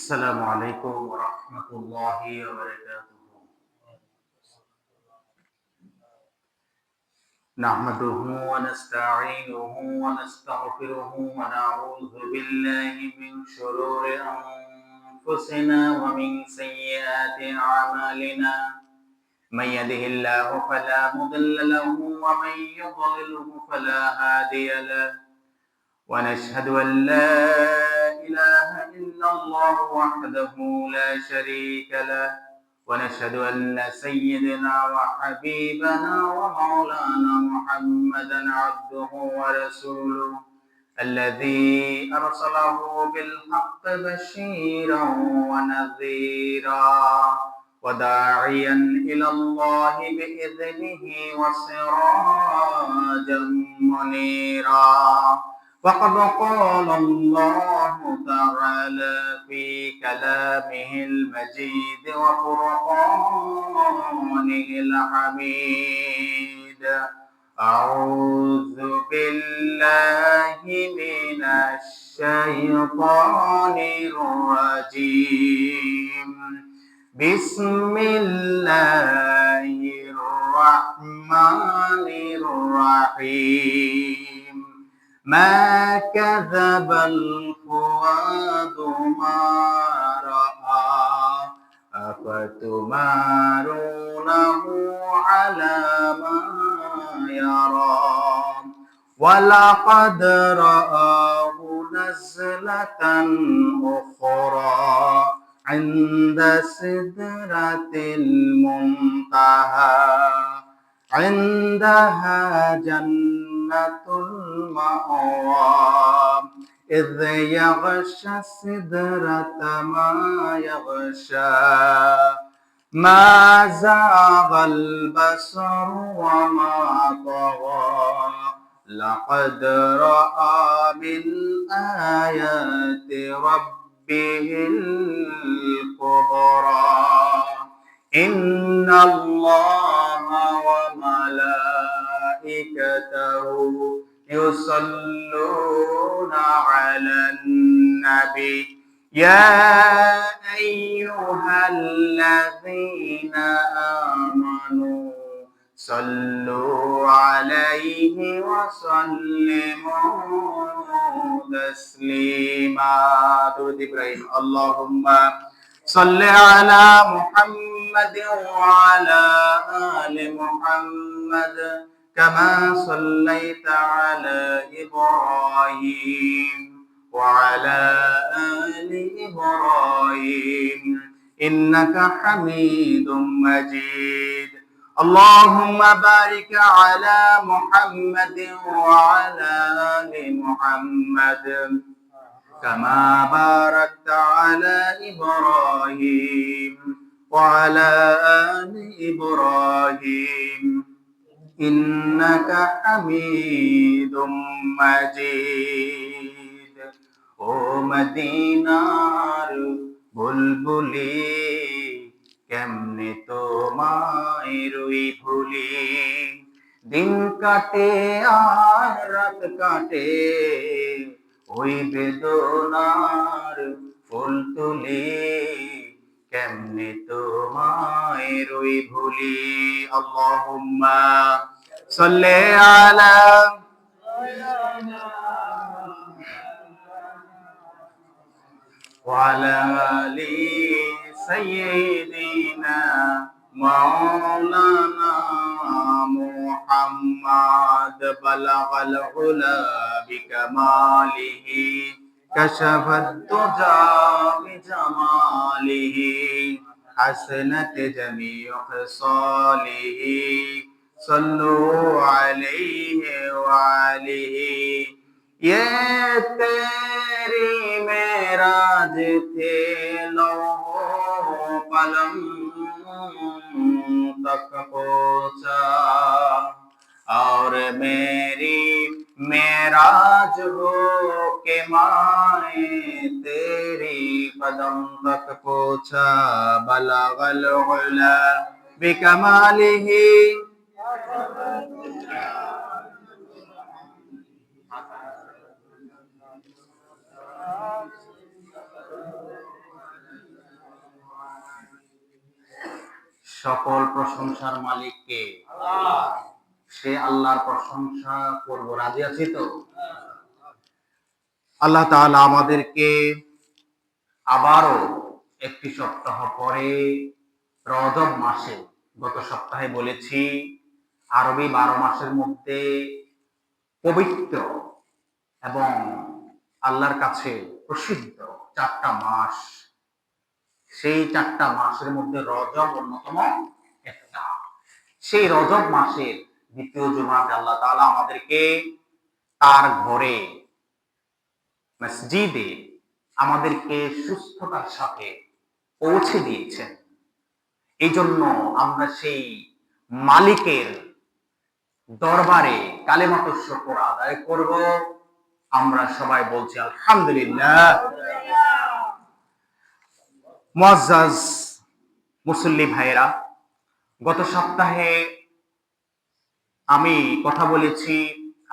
السلام عليكم ورحمة الله وبركاته. نحمده ونستعينه ونستغفره ونعوذ بالله من شرور أنفسنا ومن سيئات أعمالنا. من يهده الله فلا مضل له ومن يضلله فلا هادي له. ونشهد أن لا إله إلا الله وحده لا شريك له. ونشهد أن سيدنا وحبيبنا ومولانا محمدا عبده ورسوله الذي أرسله بالحق بشيرا ونذيرا وداعيا إلى الله بإذنه وسراجا منيرا. وقد قال الله تعالى في كلامه المجيد وفرقانه الحميد: أعوذ بالله من الشيطان الرجيم. بسم الله الرحمن الرحيم. ما كذب الفؤاد ما رأى أفتمارونه على ما يرى ولقد رآه نزلة أخرى عند سدرة المنتهى عندها جنة المأوى إذ يغشى السدرة ما يغشى ما زاغ البصر وما طغى لقد رأى من آيات ربه الكبرى إن الله وملائكته يصلون على النبي يا أيها الذين آمنوا صلوا عليه وسلموا تسليما. درود إبراهيم. اللهم صل على محمد وعلى آل محمد كما صليت على إبراهيم وعلى آل إبراهيم إنك حميد مجيد. اللهم بارك على محمد وعلى آل محمد كما باركت على إبراهيم وعلى آل إبراهيم إنك حميد مجيد. ও মদিনার বুলবুলি কেমনে তোমায় রই ভুলি, দিন কাটে আর রাত কাটে ওই বেদনার ফুল তুলি, কেমনে তোমায় রই ভুলি। আল্লাহুম্মা সাল্লি আলা وعلى آل سيدنا مولانا محمد بلغ العلا بكماله كشف الدجى بجماله حسنت جميع خصاله صلوا عليه وعليه ये तेरी मेराज थे लौहो कलम तक पहुंचा और मेरी मेराज हो के माए तेरी कदम तक पहुंचा बलगल उला बिकमालिही। সকল প্রশংসার মালিক কে? আল্লাহ। সে আল্লাহর প্রশংসা করব, রাজি আছি তো? আল্লাহ তাআলা আমাদেরকে আবারও একটি সপ্তাহ পরে রজব মাসে, গত সপ্তাহে বলেছি আরবি 12 মাসের মধ্যে পবিত্র এবং আল্লাহর কাছে প্রসিদ্ধ 4টা মাস, সেই 4টা মাসের মধ্যে রজব অন্যতম একটা। সেই রজব মাসের দ্বিতীয় জুমাতে আল্লাহ তাআলা আমাদেরকে তার ঘরে মসজিদে আমাদেরকে সুস্থতার সাথে পৌঁছে দিয়েছেন। এই জন্য আমরা সেই মালিকের দরবারে কালেমাতুশ শুকর আদায় করব। আমরা সবাই বলছি আলহামদুলিল্লাহ। মুআজ্জাজ মুসল্লি ভাইয়েরা, গত সপ্তাহে আমি কথা বলেছি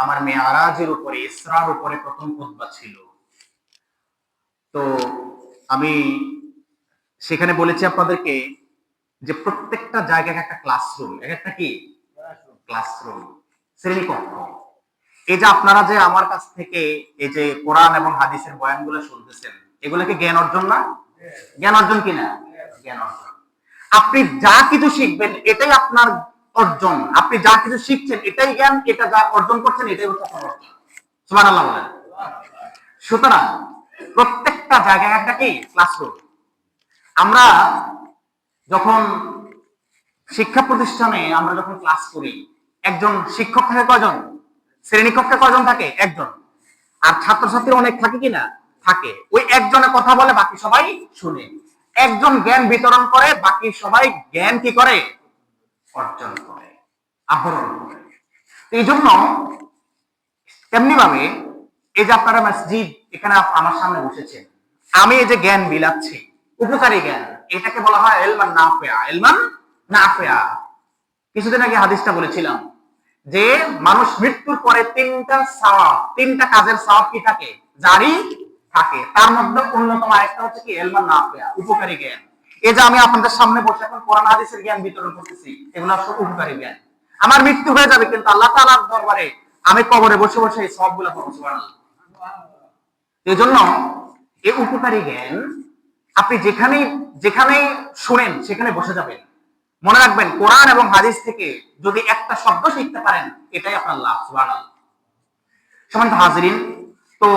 আমার মেরাজের উপরে, ইসরার উপরে প্রথম খুতবা ছিল। তো আমি সেখানে বলেছি আপনাদেরকে যে প্রত্যেকটা জায়গায় একটা ক্লাসরুম, একটা কি ক্লাসরুম, শ্রেণীকক্ষ। এই যে আপনারা যে আমার কাছ থেকে এই যে কোরআন এবং হাদিসের বয়ানগুলো শুনতেছেন, এগুলো কি জ্ঞান অর্জন না? জ্ঞান অর্জন কিনা? জ্ঞান অর্জন। আপনি যা কিছু শিখবেন এটাই আপনার অর্জন। আপনি যা কিছু শিখছেন এটাই জ্ঞান, এটা যা অর্জন করছেন এটাই হচ্ছে আপনার অর্জন। সুবহানাল্লাহ বলেন। সুতরাং প্রত্যেকটা জায়গায় একটা কি ক্লাসরুম। আমরা যখন শিক্ষা প্রতিষ্ঠানে আমরা যখন ক্লাস করি, একজন শিক্ষক থাকে কয়জন? শ্রেণীকক্ষে কয়জন থাকে? একজন। আর ছাত্রছাত্রী অনেক থাকে কিনা? থাকে। ওই একজনের কথা বলে বাকি সবাই শুনে। একজন জ্ঞান বিতরণ করে, বাকি সবাই জ্ঞান কি করে? অর্জন করে, আহরণ করে। এই জন্য তেমনি ভাবে এই যে আপনারা মসজিদ এখানে আমার সামনে বসেছেন, আমি এই যে জ্ঞান বিলাচ্ছি, উপকারী জ্ঞান, এটাকে বলা হয় ইলমান নাফিয়া। ইলমান নাফিয়া। কিছুদিন আগে হাদিসটা বলেছিলাম যে মানুষ মৃত্যুর পরে 3টা সওয়াব, 3টা কাজের সওয়াব কি থাকে? জারি থাকে। তার মধ্যে অন্যতম আরেকটা হচ্ছে কি? ইলমান নাফিয়া, উপকারী জ্ঞান। এই যে আমি আপনাদের সামনে বসে এখন কোরআন হাদিসের জ্ঞান বিতরণ করতেছি, এগুলো সব উপকারী জ্ঞান। আমার মৃত্যু হয়ে যাবে কিন্তু আল্লাহ তাআলার দরবারে আমি কবরে বসে বসে এই সবগুলো পাবো। সুবহানাল্লাহ। এই জন্য এই উপকারী জ্ঞান আপনি যেখানে যেখানে শুনেন সেখানে বসে যাবেন। মনে রাখবেন কোরআন এবং হাদিস থেকে যদি একটা শব্দ শিখতে পারেন এটাই আপনার লাভ। সুবহানাল্লাহ। সম্মানিত হাজিরিন, তো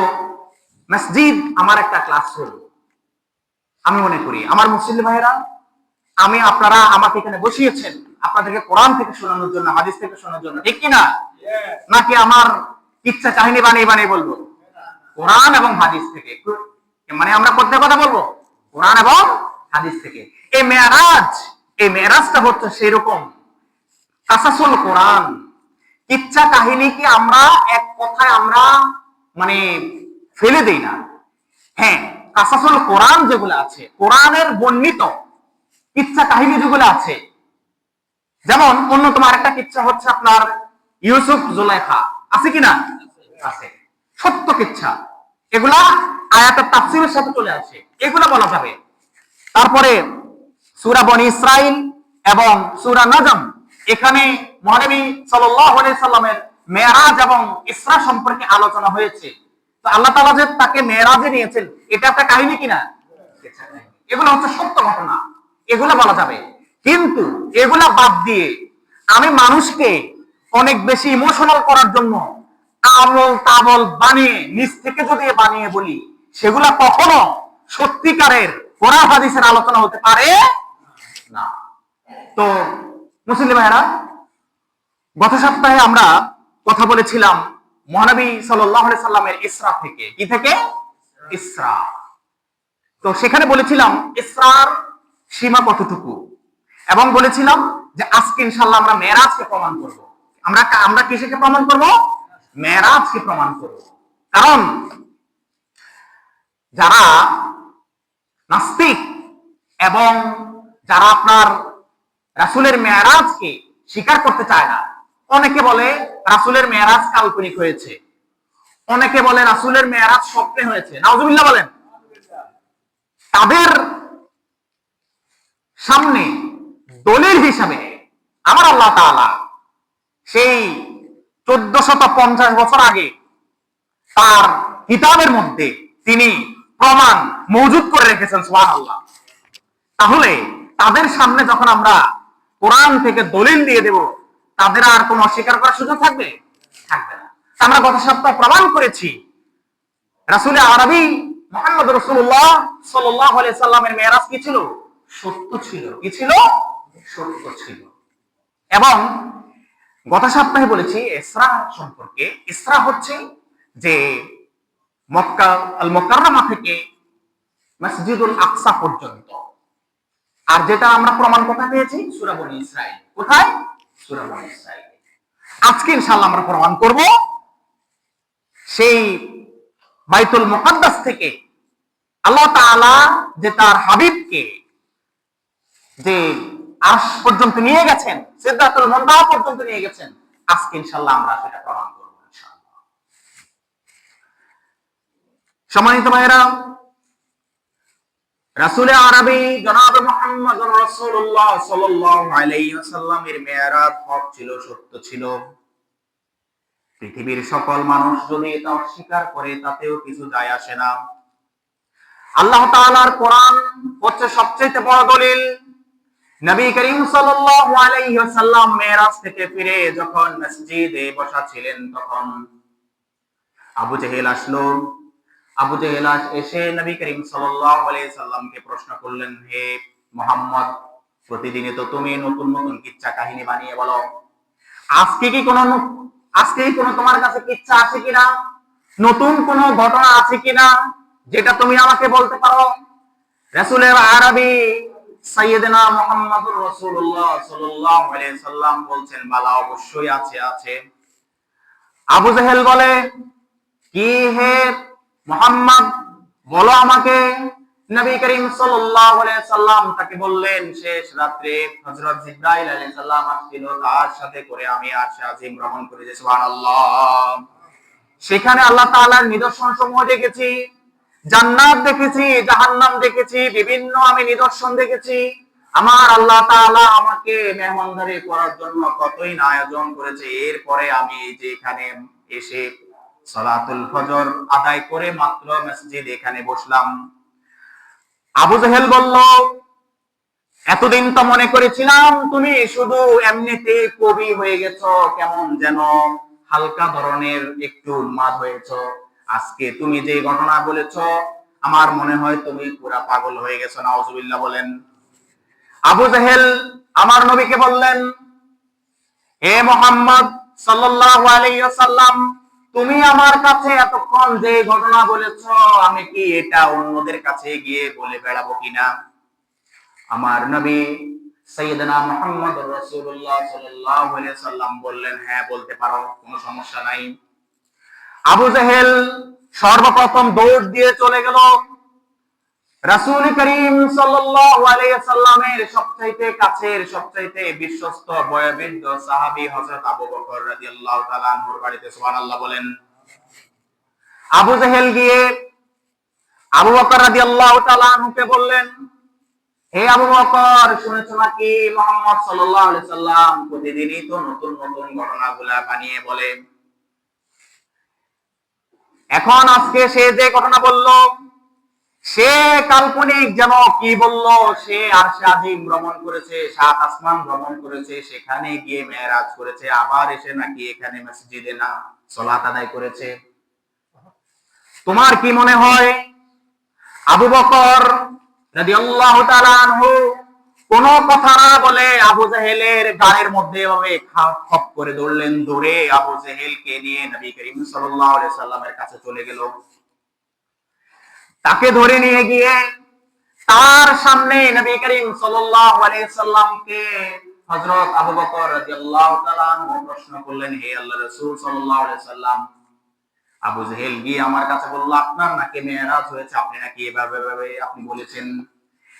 মসজিদ আমার একটা ক্লাসরুম। আমি মনে করি আমার মুসলিম ভাইয়েরা, আপনারা আমাকে এখানে বসিয়েছেন আপনাদেরকে কোরআন থেকে শোনানোর জন্য, হাদিস থেকে শোনানোর জন্য, ঠিক কিনা? নাকি আমার ইচ্ছা কাহিনী বানিয়ে বানিয়ে বলবো? কোরআন এবং হাদিস থেকে। মানে আমরা কোথায় কথা বলবো? কোরআন এবং হাদিস থেকে। এই মেরাজটা হচ্ছে সেরকম কাসাসুল কোরআন। ইচ্ছা কাহিনী কি আমরা এক কথায় আমরা মানে ফেলে দেই না। হ্যাঁ, কাসাসুল কোরআন যেগুলো আছে, কোরআনের বর্ণিত কিচ্ছা কাহিনী যেগুলো আছে, যেমন অন্যতম আরেকটা কিচ্ছা হচ্ছে আপনার ইউসুফ জুলাইখা, আছে কিনা? আছে। সত্য কিচ্ছা, এগুলা আয়াতের তাফসীরের সাথে চলে আসে, এগুলা বলা যাবে। তারপরে সূরা বনী ইসরাইল এবং সূরা নজম, এখানে মহানবী সাল্লাল্লাহু আলাইহি সাল্লামের মেরাজ এবং ইসরা সম্পর্কে আলোচনা হয়েছে। তো আল্লাহ তাআলা যে তাকে মেরাজে নিয়েছেন, এটা একটা কাহিনী কিনা? এগুলো হচ্ছে সত্য ঘটনা, এগুলো বলা যাবে। কিন্তু এগুলা বাদ দিয়ে আমি মানুষকে অনেক বেশি ইমোশনাল করার জন্য আবল তাবল বানিয়ে নিজ থেকে যদি বানিয়ে বলি, সেগুলা কখনো সত্যিকারের কোরআন হাদিসের আলোচনা হতে পারে না। তো মুসলিম ভাইরা, গত সপ্তাহে আমরা কথা বলেছিলাম মহানবী সাল্লাল্লাহু আলাইহি সাল্লামের ইসরা থেকে। কি থেকে? ইসরা। তো সেখানে বলেছিলাম ইসরার সীমা কতটুকু, এবং বলেছিলাম যে আজকে ইনশাআল্লাহ আমরা মেরাজকে প্রমাণ করব। আমরা কিসকে প্রমাণ করব? মেরাজকে প্রমাণ করব। কারণ যারা নাস্তিক এবং যারা আপনার রাসূলের মেরাজকে স্বীকার করতে চায় না, অনেকে বলে রাসূলের মেরাজ কাল্পনিক হয়েছে, অনেকে বলে রাসূলের মেরাজ স্বপ্নে হয়েছে, নাউজুবিল্লাহ বলেন। তাদের সামনে দলিল হিসাবে আমার আল্লাহ তাআলা সেই 1450 বছর আগে তার কিতাবের মধ্যে তিনি প্রমাণ মজুদ করে রেখেছেন, সুবহানাল্লাহ। তাহলে তাদের সামনে যখন আমরা কোরআন থেকে দলিল দিয়ে দেব, তাদের আর কোনো অস্বীকার করার সুযোগ থাকবে? থাকবে না। আমরা গত সপ্তাহে প্রমাণ করেছি রাসূল আরবি মুহাম্মদ রাসূলুল্লাহ সাল্লাল্লাহু আলাইহি সাল্লামের মেরাজ কি ছিল? সত্য ছিল। কি ছিল? সত্য ছিল। এবং গত সপ্তাহে বলেছি ইসরা সম্পর্কে। ইসরা হচ্ছে যে মক্কা আল মুকাররমা থেকে মসজিদুল আকসা পর্যন্ত। আর যেটা আমরা প্রমাণ কোথায় পেয়েছি? সূরা বনী ইসরাঈল। কোথায়? সূরা বনী ইসরাঈল। আজকে ইনশাআল্লাহ আমরা প্রমাণ করব সেই বাইতুল মুকাদ্দাস থেকে আল্লাহ তাআলা যে তার হাবিবকে যে আরশ পর্যন্ত নিয়ে গেছেন, সিদরাতুল মুনতাহা পর্যন্ত নিয়ে গেছেন, আজকে ইনশাআল্লাহ আমরা সেটা প্রমাণ করব ইনশাআল্লাহ। সম্মানিত ভাইরা, রাসূল আরবি জনাব মুহাম্মদুর রাসূলুল্লাহ সাল্লাল্লাহু আলাইহি ওয়াসাল্লামের মেরাজ হক ছিল, সত্য ছিল। পৃথিবীর সকল মানুষ যদি এটা অস্বীকার করে তাতেও কিছু যায় আসে না। আল্লাহ তাআলার কোরআন হচ্ছে সবচেয়ে বড় দলিল। নবী করিম সাল্লাল্লাহু আলাইহি ওয়াসাল্লাম মেরাজ থেকে ফিরে যখন মসজিদে বসা ছিলেন, তখন আবু জেহেল আসলো। আবু জেহেল এসে নবী করিম সাল্লাল্লাহু আলাইহি সাল্লামকে প্রশ্ন করলেন, হে মুহাম্মদ, প্রতিদিনই তো তুমি নতুন নতুন কিচ্ছা কাহিনী বানিয়ে বলো, আজকে কি কোনো তোমার কাছে কিচ্ছা আছে কিনা, নতুন কোনো ঘটনা আছে কিনা যেটা তুমি আমাকে বলতে পারো? রাসূল আরবি সাইয়েদনা মুহাম্মদুর রাসূলুল্লাহ সাল্লাল্লাহু আলাইহি সাল্লাম বলছেন, বালা, অবশ্যই আছে। আবু জেহেল বলে, কি হে মুহাম্মদ, বলো আমাকে। নবী করিম সাল্লাল্লাহু আলাইহি সাল্লাম তাকে বললেন, শেষ রাত্রে হযরত জিবরাইল আলাইহিস সালাম আসছিল, তার সাথে করে আমি আরশে আজিম ভ্রমণ করেছি। সুবহানাল্লাহ। সেখানে আল্লাহ তাআলার নিদর্শন সমূহ দেখেছি, জান্নাত দেখেছি, জাহান্নাম দেখেছি, বিভিন্ন আমি নিদর্শন দেখেছি। আমার আল্লাহ তাআলা আমাকে মেহমানদারি করার জন্য কতই না আয়োজন করেছে। এরপরে আমি যে এখানে এসে সালাতুল ফজর আদায় করে মাত্র মসজিদ এখানে বসলাম। আবু জেহেল বলল, এতদিন তো মনে করেছিলাম তুমি শুধু এমনিতে কবি হয়ে গেছো, কেমন যেন হালকা ধরনের একটু উন্মাদ হয়েছো। আজকে তুমি যে ঘটনা বলেছো, আমার মনে হয় তুমি পুরা পাগল হয়ে গেছো। নাউজুবিল্লাহ বলেন। আবু জেহেল আমার নবীকে বললেন, হে মুহাম্মদ সাল্লাল্লাহু আলাইহি ওয়াসাল্লাম, তুমি আমার কাছে এতক্ষণ যে ঘটনা বলেছো, আমি কি এটা অন্যদের কাছে গিয়ে বলে বেড়াবো কিনা? আমার নবী সাইয়েদনা মুহাম্মদুর রাসূলুল্লাহ সাল্লাল্লাহু আলাইহি সাল্লাম বললেন, হ্যাঁ, বলতে পারো, কোনো সমস্যা নাই। আবু জেহেল সর্বপ্রথম দৌড় দিয়ে চলে গেল রাসূল করিম সাল্লাল্লাহু আলাইহি সাল্লামের সবচাইতে কাছের, সবচাইতে বিশ্বস্ত বয়োবৃদ্ধ সাহাবী হযরত আবু বকর রাদিয়াল্লাহু তাআলা আনহুর বাড়িতে। সুবহানাল্লাহ বলেন। আবু জেহেল গিয়ে আবু বকর রাদিয়াল্লাহু তাআলা আনহুকে বললেন, হে আবু বকর, শুনেছো নাকি মুহাম্মদ সাল্লাল্লাহু আলাইহি সাল্লাম প্রতিদিনই তো নতুন নতুন ঘটনাগুলা বানিয়ে বলে। এখন আজকে সে যে ঘটনা বলল, সে কাল্পনিক যেন কি বলল, সে আরশে আজিম ভ্রমণ করেছে, সাত আসমান ভ্রমণ করেছে, সেখানে গিয়ে মেরাজ করেছে, আবার এসে নাকি এখানে মসজিদে না সালাত আদায় করেছে। তোমার কি মনে হয় আবু বকর রাদিয়াল্লাহু তাআলা আনহু কোন কথা না বলে আবু জেহেলের গায়ের মধ্যে এভাবে খপ করে দৌড়লেন, দৌড়ে আবু জেহেলকে নিয়ে নবী করিম সাল্লাল্লাহু আলাইহি সাল্লামের কাছে চলে গেল। তাকে ধরে নিয়ে গিয়ে তার সামনে নবী করিম সাল্লাল্লাহু আলাইহি সাল্লামকে হযরত আবু বকর রাদিয়াল্লাহু তাআলা আনহু প্রশ্ন করলেন, হে আল্লাহর রাসূল সাল্লাল্লাহু আলাইহি সাল্লাম, আবু জেহেল গিয়ে আমার কাছে বলল, আপনার নাকি মেরাজ হয়েছে, আপনি নাকি এভাবে আপনি বলেছেন।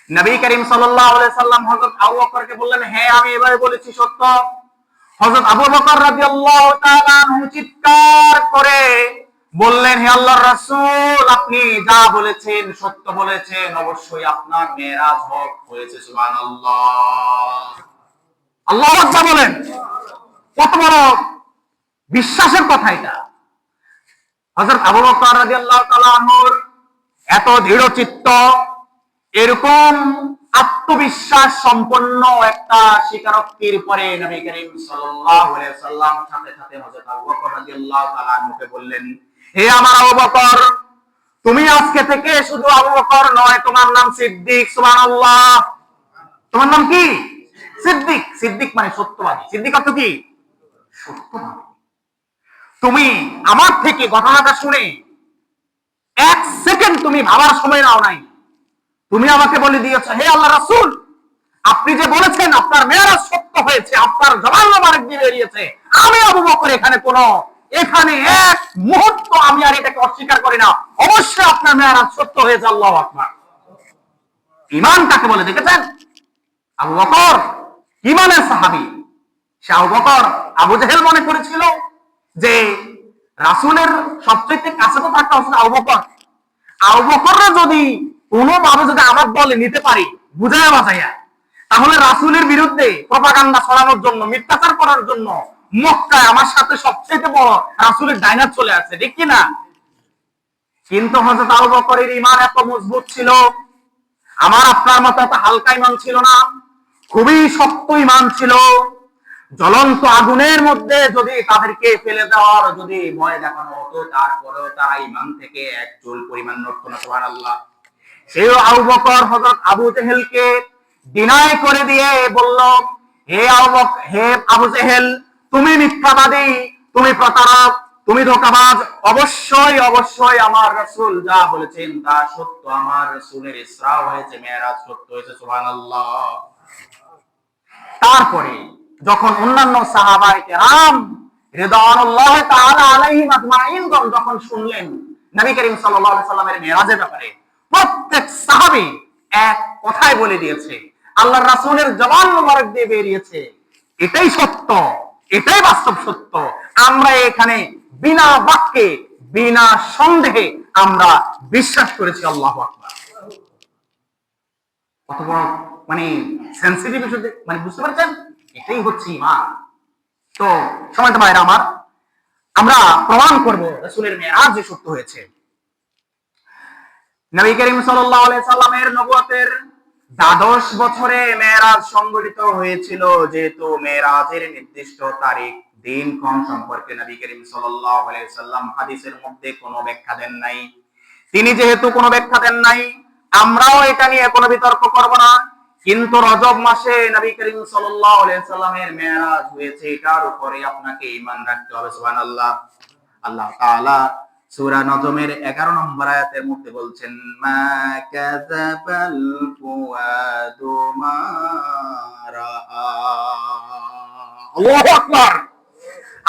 নবী করিম সাল্লাল্লাহু আলাইহি সাল্লাম হযরত আবু বকরকে বললেন, হ্যাঁ, আমি এভাবে বলেছি, সত্য। হযরত আবু বকর রাদিয়াল্লাহু তাআলা আনহু চিৎকার করে বললেন, হে আল্লাহর রাসূল, আপনি যা বলেছেন সত্য বলেছেন, অবশ্যই আপনার মেরাজ হক হয়েছে। সুবহানাল্লাহ। আল্লাহু আকবার বলেন। কত বড় বিশ্বাসের কথা এটা। হযরত আবু বকর রাদিয়াল্লাহু তাআলা আনহুর এত দৃঢ় চিত্ত, এরকম আত্মবিশ্বাস সম্পন্ন একটা স্বীকারোক্তির পরে নবী করিম সাল্লাল্লাহু আলাইহি ওয়াসাল্লাম সাথে সাথে হযরত আবু বকর রাদিয়াল্লাহু তাআলা আনহুকে বললেন, হে আমার আবু বকর, তুমি আজকে থেকে শুধু আবু বকর নয়, তোমার নাম সিদ্দিক। সুবহানাল্লাহ। তোমার নাম কি? সিদ্দিক। সিদ্দিক মানে সত্যবাদী। সিদ্দিক অর্থ কি? সত্যবাদী। তুমি আমার থেকে ঘটনাটা শুনে এক সেকেন্ড তুমি ভাবার সময় নাও নাই, তুমি আমাকে বলে দিয়েছো, হে আল্লাহ রাসূল, আপনি যে বলেছেন আপনার মেরাজ সত্য হয়েছে, আপনার জবান মোবারক দিয়ে বেরিয়েছে, আমি আবু বকর এখানে এক মুহূর্ত আমি আর এটাকে অস্বীকার করি না, অবশ্যই আপনার মেরাজ সত্য হয়েছে। আল্লাহু আকবার। ঈমান কাকে বলে দেখেছেন? আবু বকর ঈমানের সাহাবী। সে আবু বকর, আবু জেহেল মনে করেছিল যে রাসূলের সবচেয়ে কাছে তো থাকতে হচ্ছে আবু বকর। আবু বকররা যদি কোনোভাবে যদি আমার দলে নিতে পারি বুঝাইয়া বাঁচাইয়া, তাহলে রাসূলের বিরুদ্ধে প্রপাগান্ডা ছড়ানোর জন্য, মিথ্যাচার করার জন্য মক্কায় আমার সাথে সবচেয়ে বড় রাসূলের ডাইনার চলে আসছে, ঠিক কি না? কিন্তু হযরত আবু বকরের ঈমান এত মজবুত ছিল, আমার আপনার মতো এত হালকা ঈমান ছিল না, খুবই শক্ত ঈমান ছিল। জ্বলন্ত আগুনের মধ্যে যদি তাদেরকে ফেলে দেওয়ার যদি ভয় দেখানো হতো, তারপরেও তারা ঈমান থেকে এক চুল পরিমাণ নড়তো না। সুবহানাল্লাহ। সেই আবু বকর হযরত আবু জেহেলকে ডিনাই করে দিয়ে বলল, হে আবু জেহেল, তুমি মিথ্যাবাদী, তুমি প্রতারক, তুমি ধোঁকাবাজ। অবশ্যই অবশ্যই আমার রাসূল যা বলেছেন তা সত্য, আমার রাসূলের ইসরা হয়েছে, মেরাজ সত্য হয়েছে। সুবহানাল্লাহ। তারপরে যখন অন্যান্য সাহাবায়ে কেরাম রিদওয়ানুল্লাহি তাআলা আলাইহিম আজমাইন যখন শুনলেন নবী করিম সাল্লাল্লাহু আলাইহি সাল্লামের মেরাজের ব্যাপারে, প্রত্যেক সাহাবী এক কথাই বলে দিয়েছে, আল্লাহর রাসূলের জবান মোবারক দিয়ে বেরিয়েছে, এটাই সত্য, এটাই বাস্তব সত্য। আমরা এখানে বিনা বাক্যে, বিনা সন্দেহে আমরা বিশ্বাস করেছি। আল্লাহু আকবার। কত বড় মানে সেনসিটিভ বিষয়, মানে বুঝতে পারছেন? এটাই হচ্ছে ঈমান। তো সময়ত ভাইরা আমার, আমরা প্রমাণ করব রাসূলের মেরাজ যে সত্য হয়েছে। নবী করিম সাল্লাল্লাহু আলাইহি সাল্লামের নবুয়তের ১২ বছরে মেরাজ সংঘটিত হয়েছিল। যেহেতু মেরাজের নির্দিষ্ট তারিখ, দিন ক্ষণ সম্পর্কে নবী করিম সাল্লাল্লাহু আলাইহি সাল্লাম হাদিসের মধ্যে কোনো ব্যাখ্যা দেন নাই। তিনি যেহেতু কোনো ব্যাখ্যা দেন নাই, আমরাও এটা নিয়ে কোনো বিতর্ক করব না। কিন্তু রজব মাসে নবী করিম সাল্লাল্লাহু আলাইহি সাল্লামের মেরাজ হয়েছে, এটার উপরে আপনাকে ঈমান রাখতে হবে। সুবহানাল্লাহ। আল্লাহ তাআলা সূরা নজমের 11 নম্বর আয়াতের মধ্যে বলছেন, মা কাযাবাল ফুআদু মা রাআ। আল্লাহু আকবার।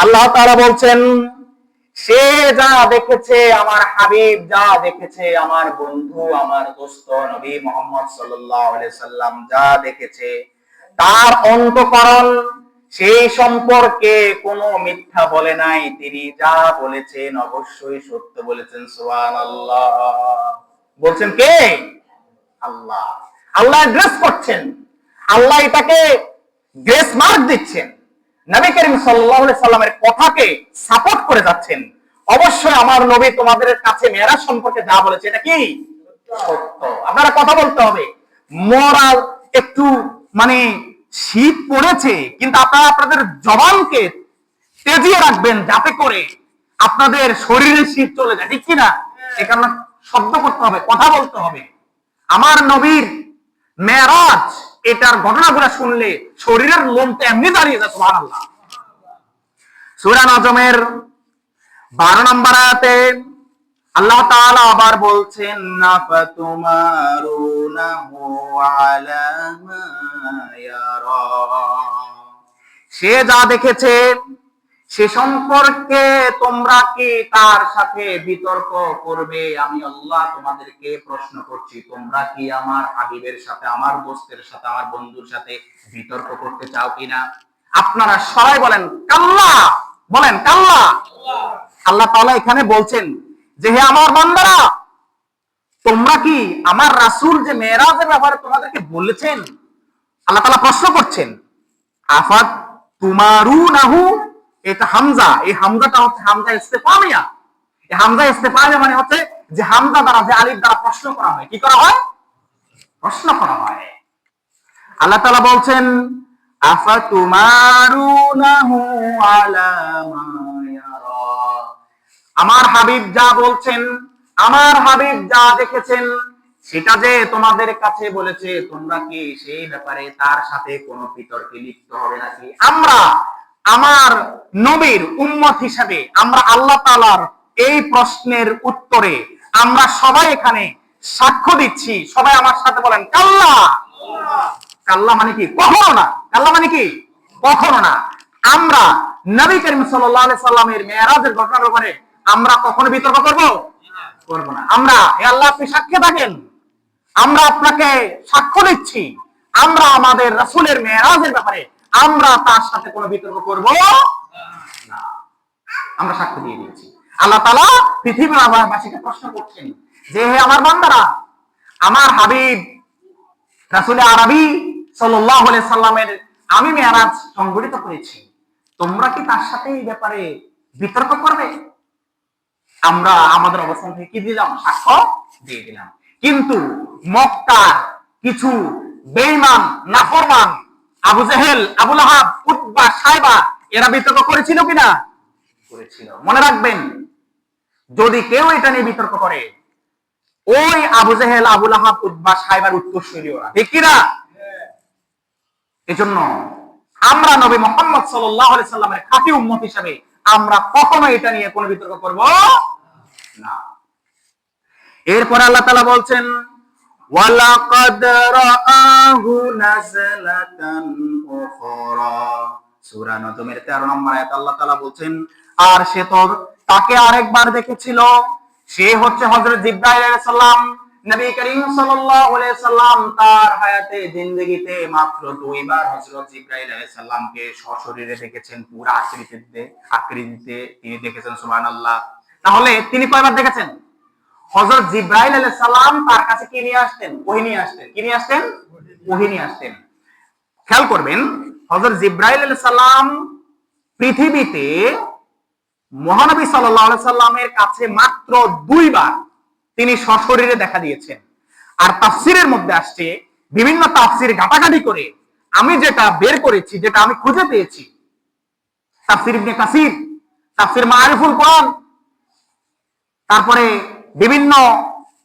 আল্লাহ তাআলা বলছেন, সে যা দেখেছে, আমার হাবিব যা দেখেছে, আমার বন্ধু, আমার দোস্ত নবী মুহাম্মদ সাল্লাল্লাহু আলাইহি সাল্লাম যা দেখেছে, তার অন্তঃকরণ সেই সম্পর্কে কোনো মিথ্যা বলে নাই। তিনি যা বলেছেন অবশ্যই সত্য বলেছেন। সুবহানাল্লাহ। বলছেন কে? আল্লাহ। আল্লাহ গ্রেস করছেন, আল্লাহ এটাকে গ্রেস মার্ক দিচ্ছেন, নবী করিম সাল্লাল্লাহু আলাইহি সাল্লামের কথাকে সাপোর্ট করে যাচ্ছেন। অবশ্যই আমার নবী তোমাদের কাছে মেরাজ সম্পর্কে যা বলেছে এটা কি সত্য। আপনারা কথা বলতে হবে। মোরাল একটু মানে শীত পড়েছে, কিন্তু আপনারা আপনাদের জবানকে তেজিয়ে রাখবেন যাতে করে আপনাদের শরীরে শীত চলে যায়, ঠিক কিনা? এখানে শব্দ করতে হবে, কথা বলতে হবে। আমার নবীর মেরাজ এটার ঘটনাগুলো শুনলে শরীরের লোমটা এমনি দাঁড়িয়ে যায়। সুবহানাল্লাহ। সূরা নজমের 12 নম্বর আয়াতে আল্লাহ তাআলা আবার বলছেন, নাফাতুমারুনাহু আলা মা ইয়ারা। সে যা দেখেছে সে সম্পর্কে তোমরা কি তার সাথে বিতর্ক করবে? আমি আল্লাহ তোমাদেরকে প্রশ্ন করছি, তোমরা কি আমার হাবিবের সাথে, আমার দোস্তের সাথে, আমার বন্ধুর সাথে বিতর্ক করতে চাও কিনা? আপনারা সবাই বলেন কাল্লা, বলেন কাল্লা। আল্লাহ তাআলা এখানে বলছেন যে, হে আমার বান্দারা, তোমরা কি আমার রাসূল যে মেরাজের ব্যাপারে তোমাদেরকে বলেছেন, আল্লাহ তাআলা প্রশ্ন করছেন, আফাত তুমারুনাহু, এটা হামজা, এই হামজাটা হচ্ছে হামজা ইস্তেফামিয়া। এই হামজা ইস্তেফামিয়া মানে হচ্ছে যে হামজা দ্বারা, যে আলিফ দ্বারা প্রশ্ন করা হয়। কি করা হয়? প্রশ্ন করা হয়। আল্লাহ তাআলা বলছেন আফাতুমারুনাহু আলা মা ইয়ারা, আমার হাবিব যা বলছেন, আমার হাবিব যা দেখেছেন সেটা যে তোমাদের কাছে বলেছে, তোমরা কি সেই ব্যাপারে তার সাথে কোনো বিতর্কে লিপ্ত হবে নাকি? আমরা আমার নবীর উম্মত হিসেবে আমরা আল্লাহ তাআলার এই প্রশ্নের উত্তরে আমরা সবাই এখানে সাক্ষ্য দিচ্ছি। সবাই আমার সাথে বলেন কাল্লা। কাল্লা মানে কি? কখনো না। কাল্লা মানে কি? কখনো না। আমরা নবী করিম সাল্লাল্লাহু আলাইহি সাল্লামের মেরাজের ঘটনার ব্যাপারে আমরা কখনো বিতর্ক করব না। আমরা, হে আল্লাহ আপনি সাক্ষী থাকেন, আমরা আপনাকে সাক্ষ্য দিচ্ছি, আমরা আমাদের রাসূলের মেরাজের ব্যাপারে আমরা তার সাথে কোনো বিতর্ক করব না। আমরা সাক্ষ্য দিয়ে দিয়েছি। আল্লাহ তাআলা পৃথিবীর আবাসীকে প্রশ্ন করছেন যে, হে আমার বান্দারা, আমার হাবিব রাসূলে আরবী সাল্লাল্লাহু আলাইহি সাল্লামের আমি মেরাজ সংগঠিত করেছি, তোমরা কি তার সাথে এই ব্যাপারে বিতর্ক করবে? আমরা আমাদের অবস্থান থেকে কি দিলাম? সাক্ষ্য দিয়ে দিলাম। কিন্তু মক্কার কিছু বেঈমান নাফরমান আবু জেহেল, আবু লাহাব, উতবা, সাইবা এরা বিতর্ক করেছিল কিনা? করেছিল। মনে রাখবেন, যদি কেউ এটা নিয়ে বিতর্ক করে, ওই আবু জেহেল, আবু লাহাব, উতবা, সাইবার উত্তরসূরি ওরা, ঠিক কিনা? এজন্য আমরা নবী মুহাম্মদ সাল্লাল্লাহু আলাইহি সাল্লামের খাঁটি উম্মত হিসেবে আমরা কখনো এটা নিয়ে কোনো বিতর্ক করব না। এরপর আল্লাহ তাআলা বলছেন ওয়ালাকাদ রাআহু নাযলাতান উখরা, সূরা নজমের 13 নম্বর আয়াত আল্লাহ তাআলা বলছেন, আর সে তো তাকে আরেকবার দেখেছিল। সে হচ্ছে হযরত জিবরাইল আলাইহিস সালাম। নবী করিম সাল্লাল্লাহু আলাইহি সাল্লাম তার হায়াতে জিন্দেগিতে মাত্র দুইবার হযরত জিবরাইল আলাইহিস সালামকে সশরীরে দেখেছেন, পুরো আকৃতিতে তিনি দেখেছেন। সুবহানাল্লাহ। তাহলে তিনি কয়বার দেখেছেন? হযরত জিবরাইল আলাইহিস সালাম তার কাছে কি নিয়ে আসতেন? ওহী নিয়ে আসতেন। কি নিয়ে আসতেন? ওহী নিয়ে আসতেন। খেয়াল করবেন, হযরত জিবরাইল আলাইহিস সালাম পৃথিবীতে মহানবী সাল্লাল্লাহু আলাইহি সাল্লামের কাছে মাত্র দুইবার তিনি সশরীরে দেখা দিয়েছেন। আর তাফসীরের মধ্যে আসছে, বিভিন্ন তাফসীর ঘাটাঘাটি করে আমি যেটা বের করেছি, যেটা আমি খুঁজে পেয়েছি, তাফসীর ইবনে কাসির, তাফসীর মারিফুল কোরআন, তারপরে বিভিন্ন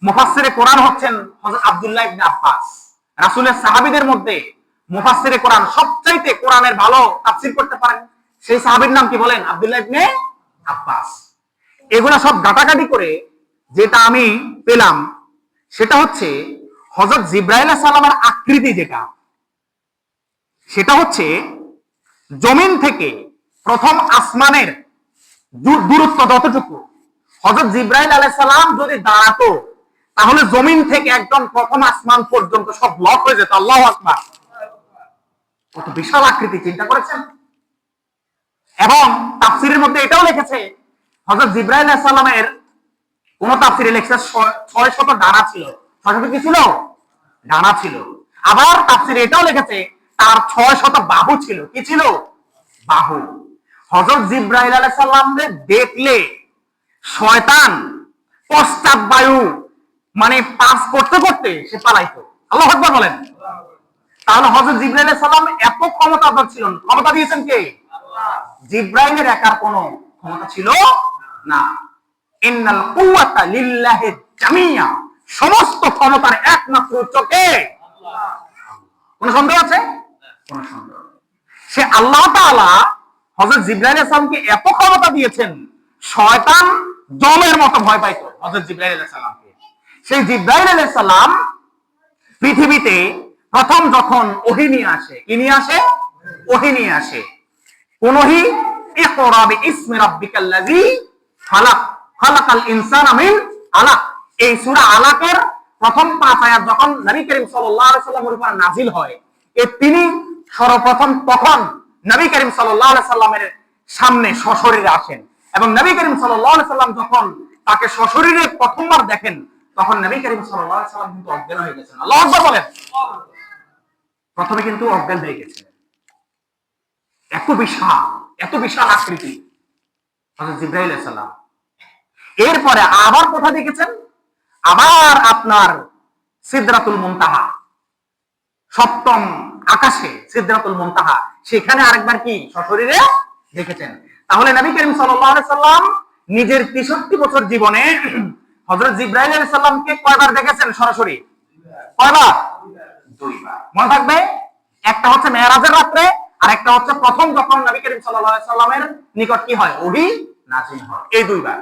মুফাসসিরে কোরআন হচ্ছেন হযরত আব্দুল্লাহ ইবনে আব্বাস। রাসূলের সাহাবীদের মধ্যে মুফাসসিরে কোরআন সবচাইতে কোরআনের ভালো তাফসীর করতে পারেন, সেই সাহাবীর নাম কি বলেন? আব্দুল্লাহ ইবনে আব্বাস। এগুলা সব ঘাটাঘাটি করে যেটা আমি পেলাম সেটা হচ্ছে হযরত জিবরাইল আলাইহিস সালামের আকৃতি যেটা, সেটা হচ্ছে জমিন থেকে প্রথম আসমানের দূরত্ব যতটুকু, হযরত জিবরাইল আলাইহিস সালাম যদি দাঁড়াতো তাহলে জমিন থেকে একদম প্রথম আসমান পর্যন্ত সব ব্লক হয়ে যেত। আল্লাহু আকবার। কত বিশাল আকৃতি, চিন্তা করেছেন? এবং তাফসীরের মধ্যে এটাও লিখেছে হযরত জিবরাইল আলাইহিস সালামের কোন তাফসীরে লেখছে 600 ডানা ছিল। 600 কি ছিল? ডানা ছিল। আবার তাফসীরে এটাও লিখেছে তার 600 বাহু ছিল। কি ছিল? বাহু। হযরত জিবরাইল আলাইহিস সালামকে দেখলে শয়তান পশ্চাৎ বায়ু মানে পাস করতে করতে সে পালাইতো। আল্লাহু আকবার বলেন। তাহলে হযরত জিবরাইল আলাইহিস সালাম এত ক্ষমতাধর ছিলেন। ক্ষমতা দিয়েছেন কে? আল্লাহ। জিবরাইলের একার কোনো ক্ষমতা ছিল না। ইন্নাল কুওয়াতা লিল্লাহি জামিয়া, সমস্ত ক্ষমতার একমাত্র উৎস কে? আল্লাহ। কোন সন্দেহ আছে? কোন সন্দেহ নেই। সে আল্লাহ তাআলা হযরত জিবরাইল আলাইহিস সালামকে এত ক্ষমতা দিয়েছেন, শয়তান জলের মতো ভয় পাইতো হযরত জিবরাইল আলাইহিস সালামকে। সেই জিবরাইল আলাইহিস সালাম পৃথিবীতে প্রথম যখন ওহী নিয়ে আসে, কি নিয়ে আসে? ওহী নিয়ে আসে। কোন ওহী? ইকরা বিইসমি রাব্বিকাল্লাযী খালাক, খালাকাল ইনসানা মিন আলাক। এই সূরা আলাকের প্রথম 5 আয়াত যখন নবী করিম সাল্লাল্লাহু আলাইহি সাল্লামের উপর নাযিল হয়, তিনি সর্বপ্রথম তখন নবী করিম সাল্লাল্লাহু আলাইহি সাল্লামের সামনে সশরীরে আসেন এবং নবী করিম সাল্লাল্লাহু আলাইহি সাল্লাম যখন তাকে সশরীরে প্রথমবার দেখেন তখন নবী করিম সাল্লাল্লাহু আলাইহি সাল্লাম কিন্তু অজ্ঞান হয়ে গেছেন। আল্লাহু আকবার বলেন। প্রথমে কিন্তু অজ্ঞান হয়ে গেছেন। এত বিশাল আকৃতি হযরত জিবরাইল আলাইহিস সালাম। এরপরে আবার কোথা দেখেছেন? আবার আপনার সিদরাতুল মুনতাহা, সপ্তম আকাশে সিদরাতুল মুনতাহা, সেখানে আরেকবার কি সশরীরে দেখেছেন। তাহলে নবী করিম সাল্লাল্লাহু আলাইহি সাল্লাম নিজের 63 বছর জীবনে হযরত জিবরাইল আলাইহিস সালামকে কয়বার দেখেছেন সরাসরি? কয়বার? দুইবার। মনে থাকবে, একটা হচ্ছে মেরাজের রাতে, আর একটা হচ্ছে প্রথম যখন নবী করিম সাল্লাল্লাহু আলাইহি সাল্লামের নিকট কি হয়? ওহী নাযিল হয়। এই দুইবার।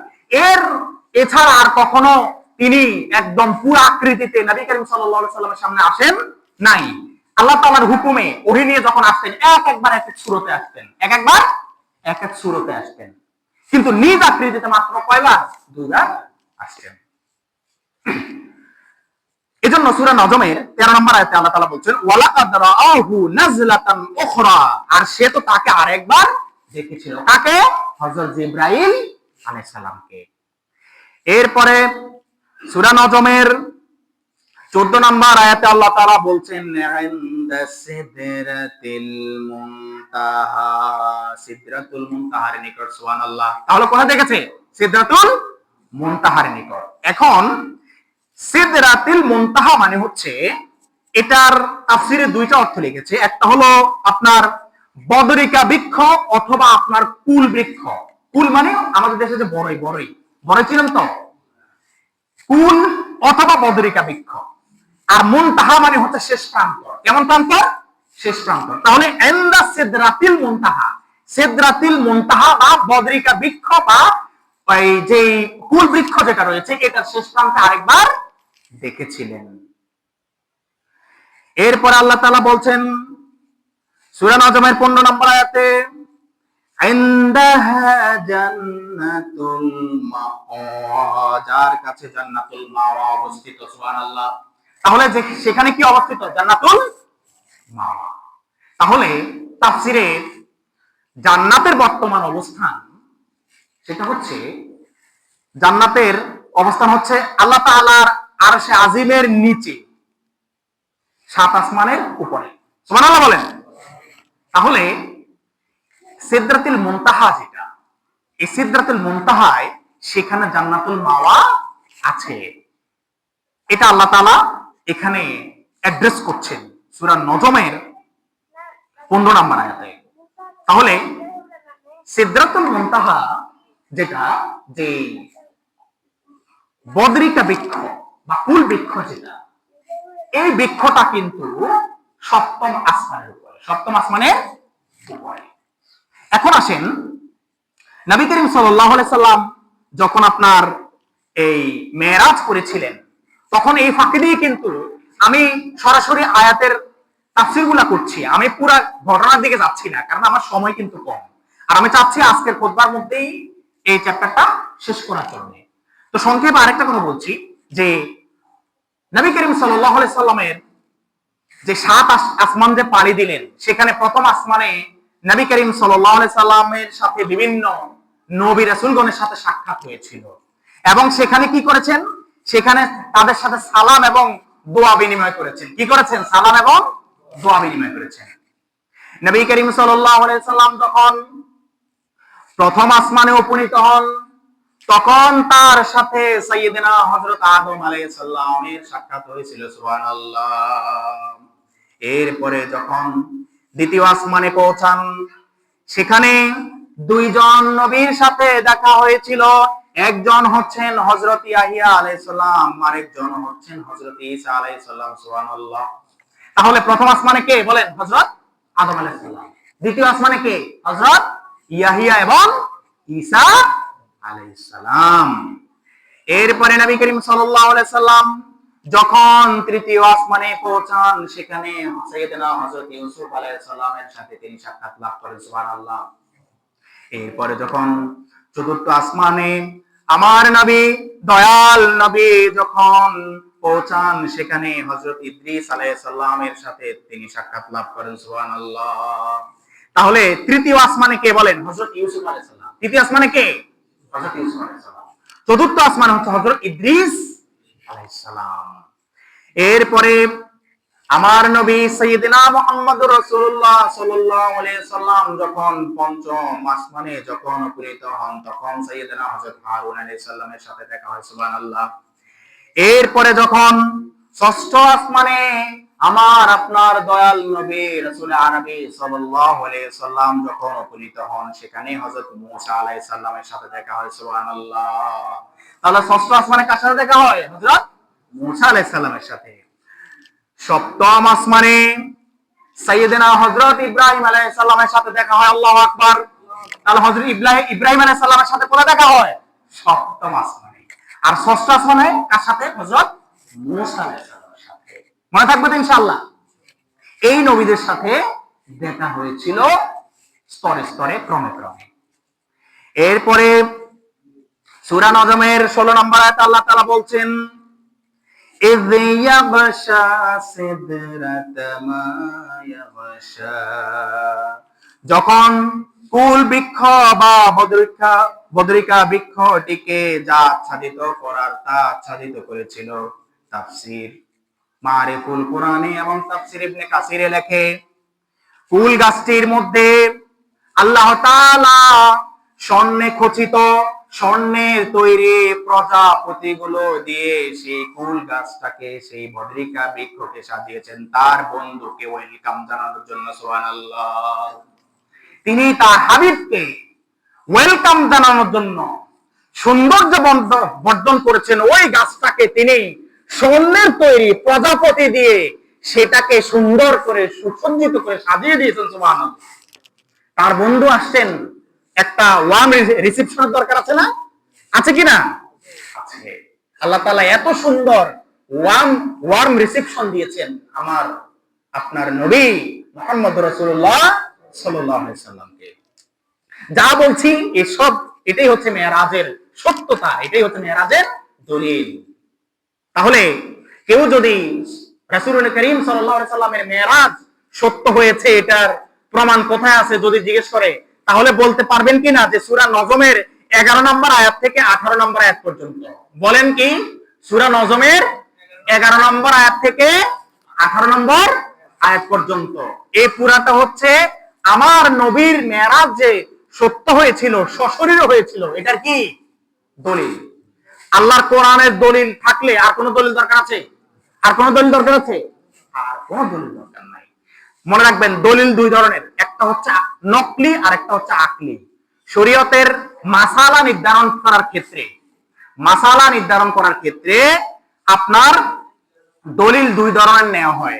এছাড়া আর কখনো তিনি একদম পুরো আকৃতিতে নবী করিম সাল্লাল্লাহু আলাইহি সাল্লামের সামনে আসেন নাই। আল্লাহ তাআলার হুকুমে ওহী নিয়ে যখন আসতেন একবার এক এক সূরতে আসতেন, একবার এক এক সূরতে আসতেন, কিন্তু নিজ আকৃতিতে মাত্র কয়বার? দুইবার আসতেন। এজন্য সূরা নজমের 13 নম্বর আয়াতে আল্লাহ তাআলা বলছেন ওয়ালাকাদ রাআহু নাজলাতান উখরা, আর সে তো তাকে আরেকবার দেখেছিল। কাকে? হযরত জিবরাইল আলাইহিস সালামকে। এরপরে সূরা নজমের 14 নম্বর আয়াতে আল্লাহ তাআলা বলছেন ইনদা সিদরাতিল মুনতাহা, সিদরাতুল মুনতাহার নিকট। সুবহানাল্লাহ। তাহলে কোথায় দেখেছে? সিদরাতুল মুনতাহার নিকট। এখন সিদরাতুল মুনতাহা মানে হচ্ছে, এটার তাফসিরে দুইটা অর্থ লিখেছে। একটা হলো আপনার বদরিকা বৃক্ষ অথবা আপনার কুল বৃক্ষ। কুল মানে আমাদের দেশে যে বড়ই, বড়ই ছিলেন তো, কুল অথবা বদরিকা বৃক্ষ। আর মুনতাহা মানে হচ্ছে শেষ প্রান্ত। কেমন প্রান্ত? শেষ প্রান্ত। তাহলে ইনদা সিদরাতিল মুনতাহা, সিদরাতিল মুনতাহা বা বদরিকা বৃক্ষ বা এই যে কুল বৃক্ষ যেটা রয়েছে এটার শেষ প্রান্তে আরেকবার দেখেছিলেন। এরপর আল্লাহ তাআলা বলছেন সূরা নজমের 15 নম্বর আয়াতে ইনদাহা জান্নাতুল মাওয়া, যার কাছে জান্নাতুল মাওয়া অবস্থিত। সুবহানাল্লাহ। তাহলে সেখানে কি অবস্থিত? জান্নাতুল মাওয়া। তাহলে তাফসিরে জান্নাতের বর্তমান অবস্থান সেটা হচ্ছে, জান্নাতের অবস্থান হচ্ছে আল্লাহ তাআলার আরশে আজিমের নিচে, 7 আসমানের উপরে। সুবহানাল্লাহ বলেন। তাহলে সিদরাতুল মুনতাহা যেটা, এই সিদরাতুল মুনতাহায় সেখানে জান্নাতুল মাওয়া আছে। এটা আল্লাহ তাআলা এখানে অ্যাড্রেস করছেন সূরা নজমের 15 নম্বর আয়াতে। তাহলে সিদরাতুল মুনতাহা যেটা, যে বদরিকা বৃক্ষ বা কুল বৃক্ষ যেটা, এই বৃক্ষটা কিন্তু সপ্তম আসমানের উপরে, সপ্তম আসমানের উপরে। এখন আসেন, নবী করিম সাল্লাল্লাহু আলাইহি সাল্লাম যখন আপনার এই মেরাজ করেছিলেন, তখন এই ফাঁকে দিয়ে কিন্তু আমি সরাসরি আয়াতের তাফসীরগুলো করছি, আমি পুরো ঘটনার দিকে যাচ্ছি না, কারণ আমার সময় কিন্তু কম। আর আমি চাচ্ছি আজকের খুতবার মধ্যেই এই চ্যাপ্টারটা শেষ করার জন্য। তো সংক্ষেপে আরেকটা কথা বলছি যে নবী করিম সাল্লাল্লাহু আলাইহি সাল্লামের যে 7 আসমান যে পাড়ি দিলেন, সেখানে প্রথম আসমানে নবী করিম সাল্লাল্লাহু আলাইহি সাল্লামের সাথে বিভিন্ন নবী রাসূলগণের সাথে সাক্ষাৎ হয়েছিল, এবং সেখানে কি করেছেন? সেখানে তাদের সাথে সালাম এবং দোয়া বিনিময় করেছেন। কি করেছেন? সালাম এবং দোয়া বিনিময় করেছেন। নবী করিম সাল্লাল্লাহু আলাইহি সাল্লাম যখন প্রথম আসমানে উপনীত হন, তখন তার সাথে সাইয়েদনা হযরত আদম আলাইহিস সালামের সাক্ষাৎ হয়েছিল। সুবহানাল্লাহ। এরপরে যখন দ্বিতীয় আসমানে পৌঁছান, সেখানে দুইজন নবীর সাথে দেখা হয়েছিল। একজন হচ্ছেন হযরত ইয়াহিয়া আলাইহিস সালাম, আরেকজন হচ্ছেন হযরত ঈসা আলাইহিস সালাম। সুবহানাল্লাহ। তাহলে প্রথম আসমানে কে? বলেন, হযরত আদম আলাইহিস সালাম। দ্বিতীয় আসমানে কে? হযরত ইয়াহিয়া এবং ঈসা আলাইহিস সালাম। এরপরে নবী করিম সাল্লাল্লাহু আলাইহি সাল্লাম যখন তৃতীয় আসমানে পৌঁছান, সেখানে সাইয়েদনা হযরত ইউসুফ আলাইহিস সালামের সাথে তিনি সাক্ষাৎ লাভ করেন। সুবহানাল্লাহ। এরপরে যখন চতুর্থ আসমানে আমার নবী, দয়াল নবী যখন পৌঁছান, সেখানে হযরত ইদ্রিস আলাইহিস সালামের সাথে তিনি সাক্ষাৎ লাভ করেন। সুবহানাল্লাহ। তাহলে তৃতীয় আসমানে কে? বলেন, হযরত ইউসুফ আলাইহিস সালাম। তৃতীয় আসমানে কে? হযরত ইউসুফ আলাইহিস সালাম। চতুর্থ আসমানে হচ্ছে হযরত ইদ্রিস আলাইহিস সালাম। এরপরে আমার নবী সাইয়েদিনা মুহাম্মদুর রাসূলুল্লাহ সাল্লাল্লাহু আলাইহি সাল্লাম যখন পঞ্চম আসমানে যখন উপনীত হন, তখন সাইয়েদিনা হযরত হারুন আলাইহিস সালামের সাথে দেখা হয়। সুবহানাল্লাহ। এরপরে যখন ষষ্ঠ আসমানে আমার আপনার দয়াল নবী রাসূল আরবি সাল্লাল্লাহু আলাইহি সাল্লাম যখন উপনীত হন, সেখানে হযরত মূসা আলাইহিস সালামের সাথে দেখা হয়। সুবহানাল্লাহ। তাহলে ষষ্ঠ আসমানে কার সাথে দেখা হয়? হযরত মূসা আলাইহিস সালামের সাথে। সপ্তম আসমানে সাইয়েদনা হযরত ইব্রাহিম আলাইহিস সালামের সাথে দেখা হয়। আল্লাহু আকবার। তাহলে হযরত ইব্রাহিম আলাইহিস সালামের সাথে কোথায় দেখা হয়? সপ্তম আসমানে। আর ষষ্ঠ আসমানে কার সাথে? হযরত মূসা আলাইহিস সালামের সাথে। মনে থাকবে তো ইনশাআল্লাহ। এই নবীদের সাথে দেখা হয়েছিল স্তরে স্তরে, ক্রমে ক্রমে। এরপরে সূরা নজমের 16 নম্বর আয়াতে আল্লাহ তাআলা বলছেন, إذ يغشى سدرة ما يغشى, যখন কুল বৃক্ষ বা বদরিকা বৃক্ষটিকে যা আচ্ছাদিত করার তা আচ্ছাদিত করেছিল। তাফসীর মারিফুল কুরআনি এবং তাফসীর ইবনে কাসিরে লেখে, কুল গাছটির মধ্যে আল্লাহ তাআলা স্বর্ণে খচিত, স্বর্ণের তৈরি প্রজাপতিগুলো দিয়ে সেই কুল গাছটাকে, সেই বদরিকা বৃক্ষকে সাজিয়েছেন তার বন্ধুকে ওয়েলকাম জানানোর জন্য। সুবহানাল্লাহ। তিনি তার হাবিবকে ওয়েলকাম জানানোর জন্য সৌন্দর্য বর্ধন করেছেন। ওই গাছটাকে তিনি স্বর্ণের তৈরি প্রজাপতি দিয়ে সেটাকে সুন্দর করে সুসজ্জিত করে সাজিয়ে দিয়েছেন। সুবহানাল্লাহ। তার বন্ধু আসছেন, একটা ওয়ার্ম রিসেপশনের দরকার আছে না? আছে কিনা? আছে। আল্লাহ তাআলা এত সুন্দর ওয়ার্ম রিসেপশন দিয়েছেন আমার আপনার নবী মুহাম্মদ রাসূলুল্লাহ সাল্লাল্লাহু আলাইহি সাল্লামকে। যা বলছি এসব, এটাই হচ্ছে মেরাজের সত্যতা, এটাই হচ্ছে মেরাজের দলিল। তাহলে কেউ যদি রাসূল করিম সাল্লাল্লাহু আলাইহি সাল্লামের মেরাজ সত্য হয়েছে এটার প্রমাণ কোথায় আছে যদি জিজ্ঞেস করে, তাহলে বলতে পারবেন কিনা যে সূরা নজমের 11 নম্বর আয়াত থেকে 18 নম্বর আয়াত পর্যন্ত? বলেন কি? সূরা নজমের 11 নম্বর আয়াত থেকে 18 নম্বর আয়াত পর্যন্ত এই পুরাটা হচ্ছে আমার নবীর মেরাজ যে সত্য হয়েছিল, সশরীরে হয়েছিল, এটার কি দলিল। আল্লাহর কোরআনের দলিল থাকলে আর কোন দলিল দরকার আছে? আর কোন দলিল দরকার আছে? আর কোন দলিল দরকার নাই। মনে রাখবেন, দলিল দুই ধরনের, একটা হচ্ছে নকলি আর একটা হচ্ছে আকলি। শরীয়তের মাসালা নির্ধারণ করার ক্ষেত্রে আপনার দলিল দুই ধরনের নেওয়া হয়।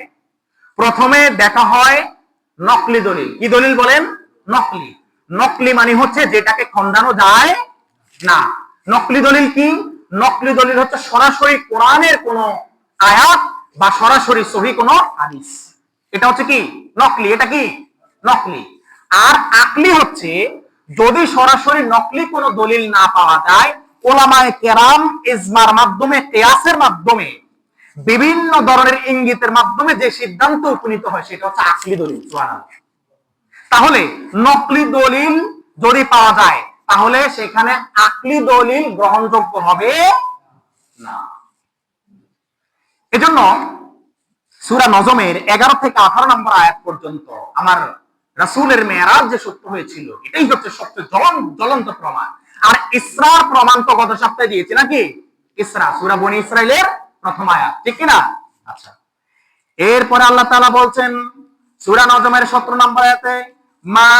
প্রথমে দেখা হয় নকলি দলিল। কি দলিল বলেন? নকলি। নকলি মানে হচ্ছে যেটাকে খণ্ডানো যায় না। নকলি দলিল কি? নকলি দলিল হচ্ছে সরাসরি কোরআনের কোন আয়াত বা সরাসরি সহিহ কোন হাদিস, এটা হচ্ছে কি নকলি। এটা কি নকলি। আর আকলি হচ্ছে যদি সরাসরি নকলি কোনো দলিল না পাওয়া যায়, ওলামায়ে কেরাম ইজমার মাধ্যমে, কিয়াসের মাধ্যমে, বিভিন্ন ধরনের ইঙ্গিতের মাধ্যমে যে সিদ্ধান্ত উপনীত হয় সেটা হচ্ছে আকলি দলিল। সুবহানাল্লাহ। তাহলে নকলি দলিল যদি পাওয়া যায় তাহলে সেখানে আকলি দলিল গ্রহণযোগ্য হবে না। এজন্য সূরা নজমের 11 থেকে 18 নম্বর আয়াত পর্যন্ত আমার রাসূলের মেরাজ যে সত্য হয়েছিল এটাই হচ্ছে সবচেয়ে জ্বলন্ত প্রমাণ। আর ইসরার প্রমাণ তো গত সপ্তাহে দিয়েছি নাকি? ইসরা সূরা বনী ইসরাইলের প্রথম আয়াত, ঠিক কি না? আচ্ছা, এরপরে আল্লাহ তাআলা বলছেন সূরা নজমের 17 নম্বর আয়াতে, মা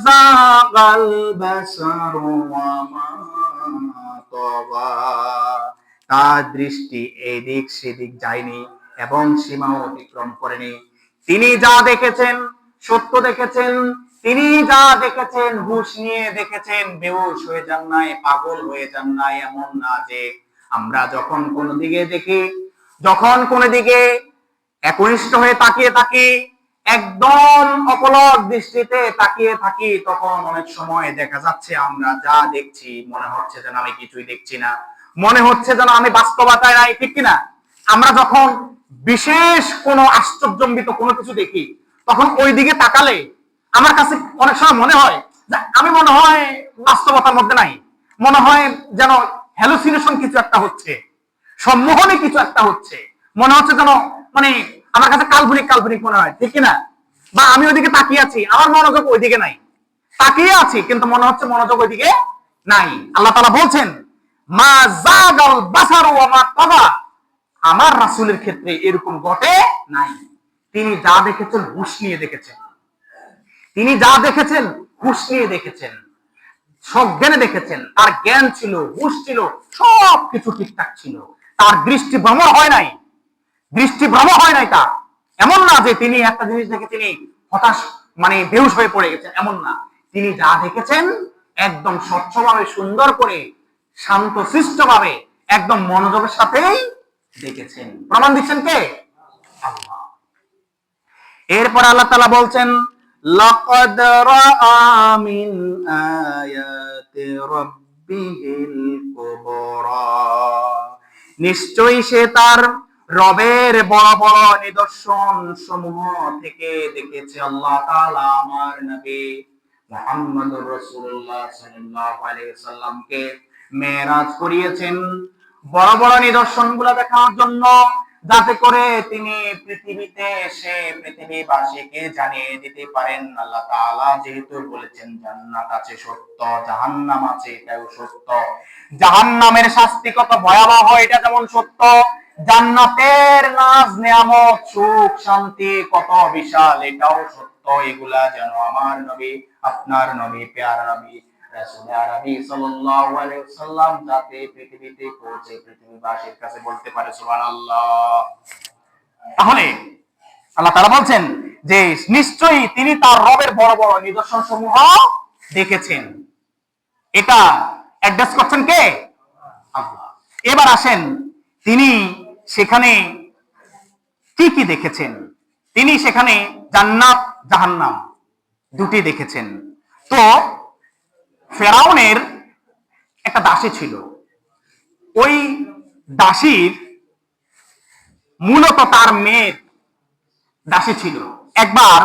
যাগাল বাসারু ওয়া মা তাগা, তার দৃষ্টি এদিক সেদিক যায়নি এবং সীমাও অতিক্রম করেনি। তিনি যা দেখেছেন সত্য দেখেছেন, তিনি যা দেখেছেন হুঁশ নিয়ে দেখেছেন, বেহুশ হয়ে যান নাই, পাগল হয়ে যান নাই। এমন না যে আমরা যখন কোন দিকে দেখি, যখন কোন দিকে একনিষ্ঠ হয়ে তাকিয়ে থাকি, একদম অপলক দৃষ্টিতে তাকিয়ে থাকি, তখন অনেক সময় দেখা যাচ্ছে আমরা যা দেখছি মনে হচ্ছে যেন আমি কিছুই দেখছি না, মনে হচ্ছে যেন আমি বাস্তবতায় নাই, ঠিক কিনা? আমরা যখন বিশেষ কোন আশ্চর্যজনক কোনো কিছু দেখি তখন ওই দিকে তাকালে আমার কাছে অনেক সময় মনে হয় যে আমি মনে হয় বাস্তবতার মধ্যে নাই, মনে হয় যেন হ্যালুসিনেশন কিছু একটা হচ্ছে, সম্মোহনে কিছু একটা হচ্ছে, মনে হচ্ছে যেন মানে আমার কাছে কাল্পনিক কাল্পনিক মনে হয়, ঠিক কিনা? বা আমি ওইদিকে তাকিয়ে আছি, আমার মনোযোগ ওইদিকে নাই, তাকিয়ে আছি কিন্তু মনে হচ্ছে মনোযোগ ওইদিকে নাই। আল্লাহ তাআলা বলছেন মা জাগাল বাসারু ওয়া মা তাগা, আমার রাসূলের ক্ষেত্রে এরকম ঘটে নাই। তিনি যা দেখেছেন হুঁশ নিয়ে দেখেছেন, তিনি যা দেখেছেন হুঁশ নিয়ে দেখেছেন, সজ্ঞানে দেখেছেন। তার জ্ঞান ছিল, হুঁশ ছিল, সবকিছু ঠিকঠাক ছিল। তার দৃষ্টি ভ্রমণ হয় নাই, দৃষ্টি ভ্রমণ হয় নাই তার। এমন না যে তিনি একটা জিনিস দেখে তিনি হতাশ মানে বেহুশ হয়ে পড়ে গেছেন, এমন না। তিনি যা দেখেছেন একদম স্বচ্ছভাবে, সুন্দর করে, শান্ত শিষ্ট ভাবে, একদম মনোযোগের সাথেই দেখেছেন। প্রমাণ দিচ্ছেন কে? আল্লাহ। এরপর আল্লাহ তাআলা বলছেন লাকাদ রাআ মিন আয়াতি রাব্বিহিল কুবরা, নিশ্চয়ই সে তার রবের বড় বড় নিদর্শন সমূহ থেকে দেখেছে। আল্লাহ তাআলা আমার নবী মুহাম্মদুর রাসূলুল্লাহ সাল্লাল্লাহু আলাইহি ওয়াসাল্লামকে মেরাজ করিয়েছেন বড় বড় নিদর্শনগুলো দেখার জন্য, যাতে করে তিনি পৃথিবীতে এসে পৃথিবীবাসীকে জানিয়ে দিতে পারেন আল্লাহ তাআলা যেহেতু বলেছেন জান্নাত আছে সত্য, জাহান্নাম আছে এটাও সত্য। জাহান্নামের শাস্তি কত ভয়াবহ এটা যেমন সত্য, জান্নাতের নাজ নেয়ামত সুখ শান্তি কত বিশাল এটাও সত্য। এগুলা যেন আমার নবী, আপনার নবী, প্যারা নবী রাসূল আরবি সাল্লাল্লাহু আলাইহি ওয়াসাল্লাম যাতে পৃথিবীতে পৌঁছে পৃথিবীবাসীর কাছে বলতে পারে সুবহানাল্লাহ। তাহলে আল্লাহ তাআলা বলছেন যে নিশ্চয়ই তিনি তার রবের বড় বড় নিদর্শন সমূহ দেখেছেন। এটা অ্যাড্রেস করছেন কে? আল্লাহ। এবার আসেন তিনি সেখানে কি কি দেখেছেন। তিনি সেখানে জান্নাত জাহান্নাম দুটি দেখেছেন। তো ফেরাউনের একটা দাসী ছিল, ওই দাসীর মূলত তার মেয়ের দাসী ছিল। একবার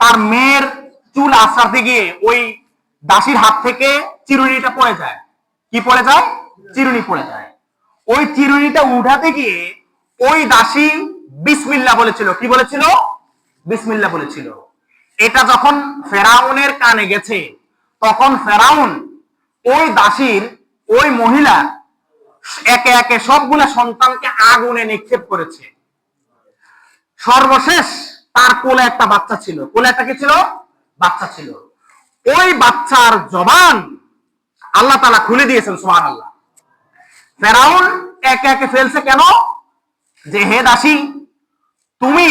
তার মেয়ের চুল আঁচড়াতে গিয়ে ওই দাসীর হাত থেকে চিরুনিটা পড়ে যায়। কি পড়ে যায়? চিরুনি পড়ে যায়। ওই চিরুনিটা উঠাতে গিয়ে ওই দাসী বিসমিল্লাহ বলেছিল। কি বলেছিল? বিসমিল্লাহ বলেছিল। এটা যখন ফেরাউনের কানে গেছে, তখন ফেরাউন ওই দাসীর, ওই মহিলা একে একে সবগুলা সন্তানকে আগুনে নিক্ষেপ করেছে। সর্বশেষ তার কোলে একটা বাচ্চা ছিল। কোলে একটা কি ছিল? বাচ্চা ছিল। ওই বাচ্চার জবান আল্লাহ তাআলা খুলে দিয়েছেন সুবহানাল্লাহ। ফেরাউন একে একে ফেলছে কেন? যে হে দাসী, তুমি,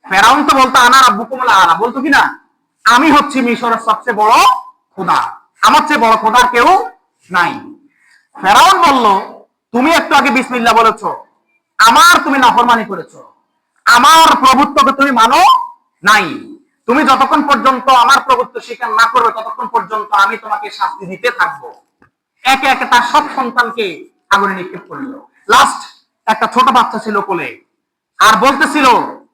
ফেরাউন তো বলতো আনা রাব্বুকুমুল আ'লা, বলতো কিনা আমি হচ্ছি মিশরের সবচেয়ে বড় খোদা, আমার চেয়ে বড় খোদা কেউ নাই। ফেরাউন বলল তুমি একটু আগে বিসমিল্লাহ বলেছো, আমার তুমি নাফরমানি করেছো, আমার প্রভুত্বকে তুমি মানো নাই। তুমি যতক্ষণ পর্যন্ত আমার প্রভুত্ব স্বীকার না করবে ততক্ষণ পর্যন্ত আমি তোমাকে শাস্তি দিতে থাকবো। একে একে তার সব সন্তানকে আগুনে নিক্ষেপ করলো। লাস্ট একটা ছোট বাচ্চা ছিল কোলে, আর বলতেছিল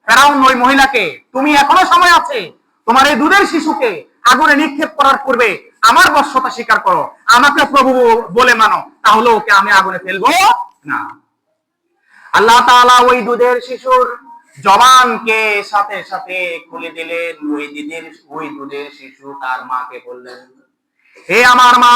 ফেরাউন ওই মহিলাকে তুমি এখনো সময় আছে, তোমার এই দুধের শিশুকে আগুনে নিক্ষেপ করার পূর্বে আমার বশ্যতা স্বীকার করো, আমাকে প্রভু বলে মানো, তাহলে ওকে আমি আগুনে ফেলবো না। আল্লাহ তাআলা ওই দুধের শিশুর জবানকে সাথে সাথে খুলে দিলেন। ওই দুধের শিশু তার মাকে বললেন হে আমার মা,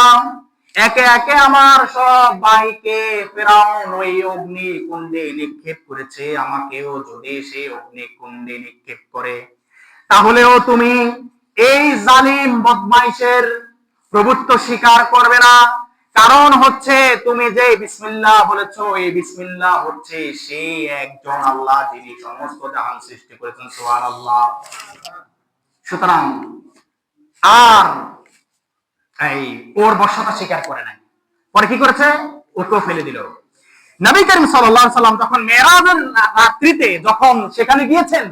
একে একে আমার সব ভাইকে ফেরাউন ওই অগ্নিকুণ্ডে নিক্ষেপ করেছে, আমাকেও যদি সেই অগ্নিকুণ্ডে নিক্ষেপ করে তাহলেও তুমি এই জালিম বদমাইশের প্রভুত্ব স্বীকার করবে না। কারণ হচ্ছে তুমি যে বিসমিল্লাহ বলেছো, এই বিসমিল্লাহ হচ্ছে সেই একজন আল্লাহ যিনি সমস্ত জাহান সৃষ্টি করেছেন সুবহানাল্লাহ। সুতরাং আর এই ওর বশ্যতা স্বীকার করে নাই। পরে কি করেছে? ওকেও ফেলে দিল। নবী করিম সাল্লাল্লাহু আলাইহি সাল্লাম যখন মেরাজের রাত্রিতে যখন সেখানে গিয়েছেন,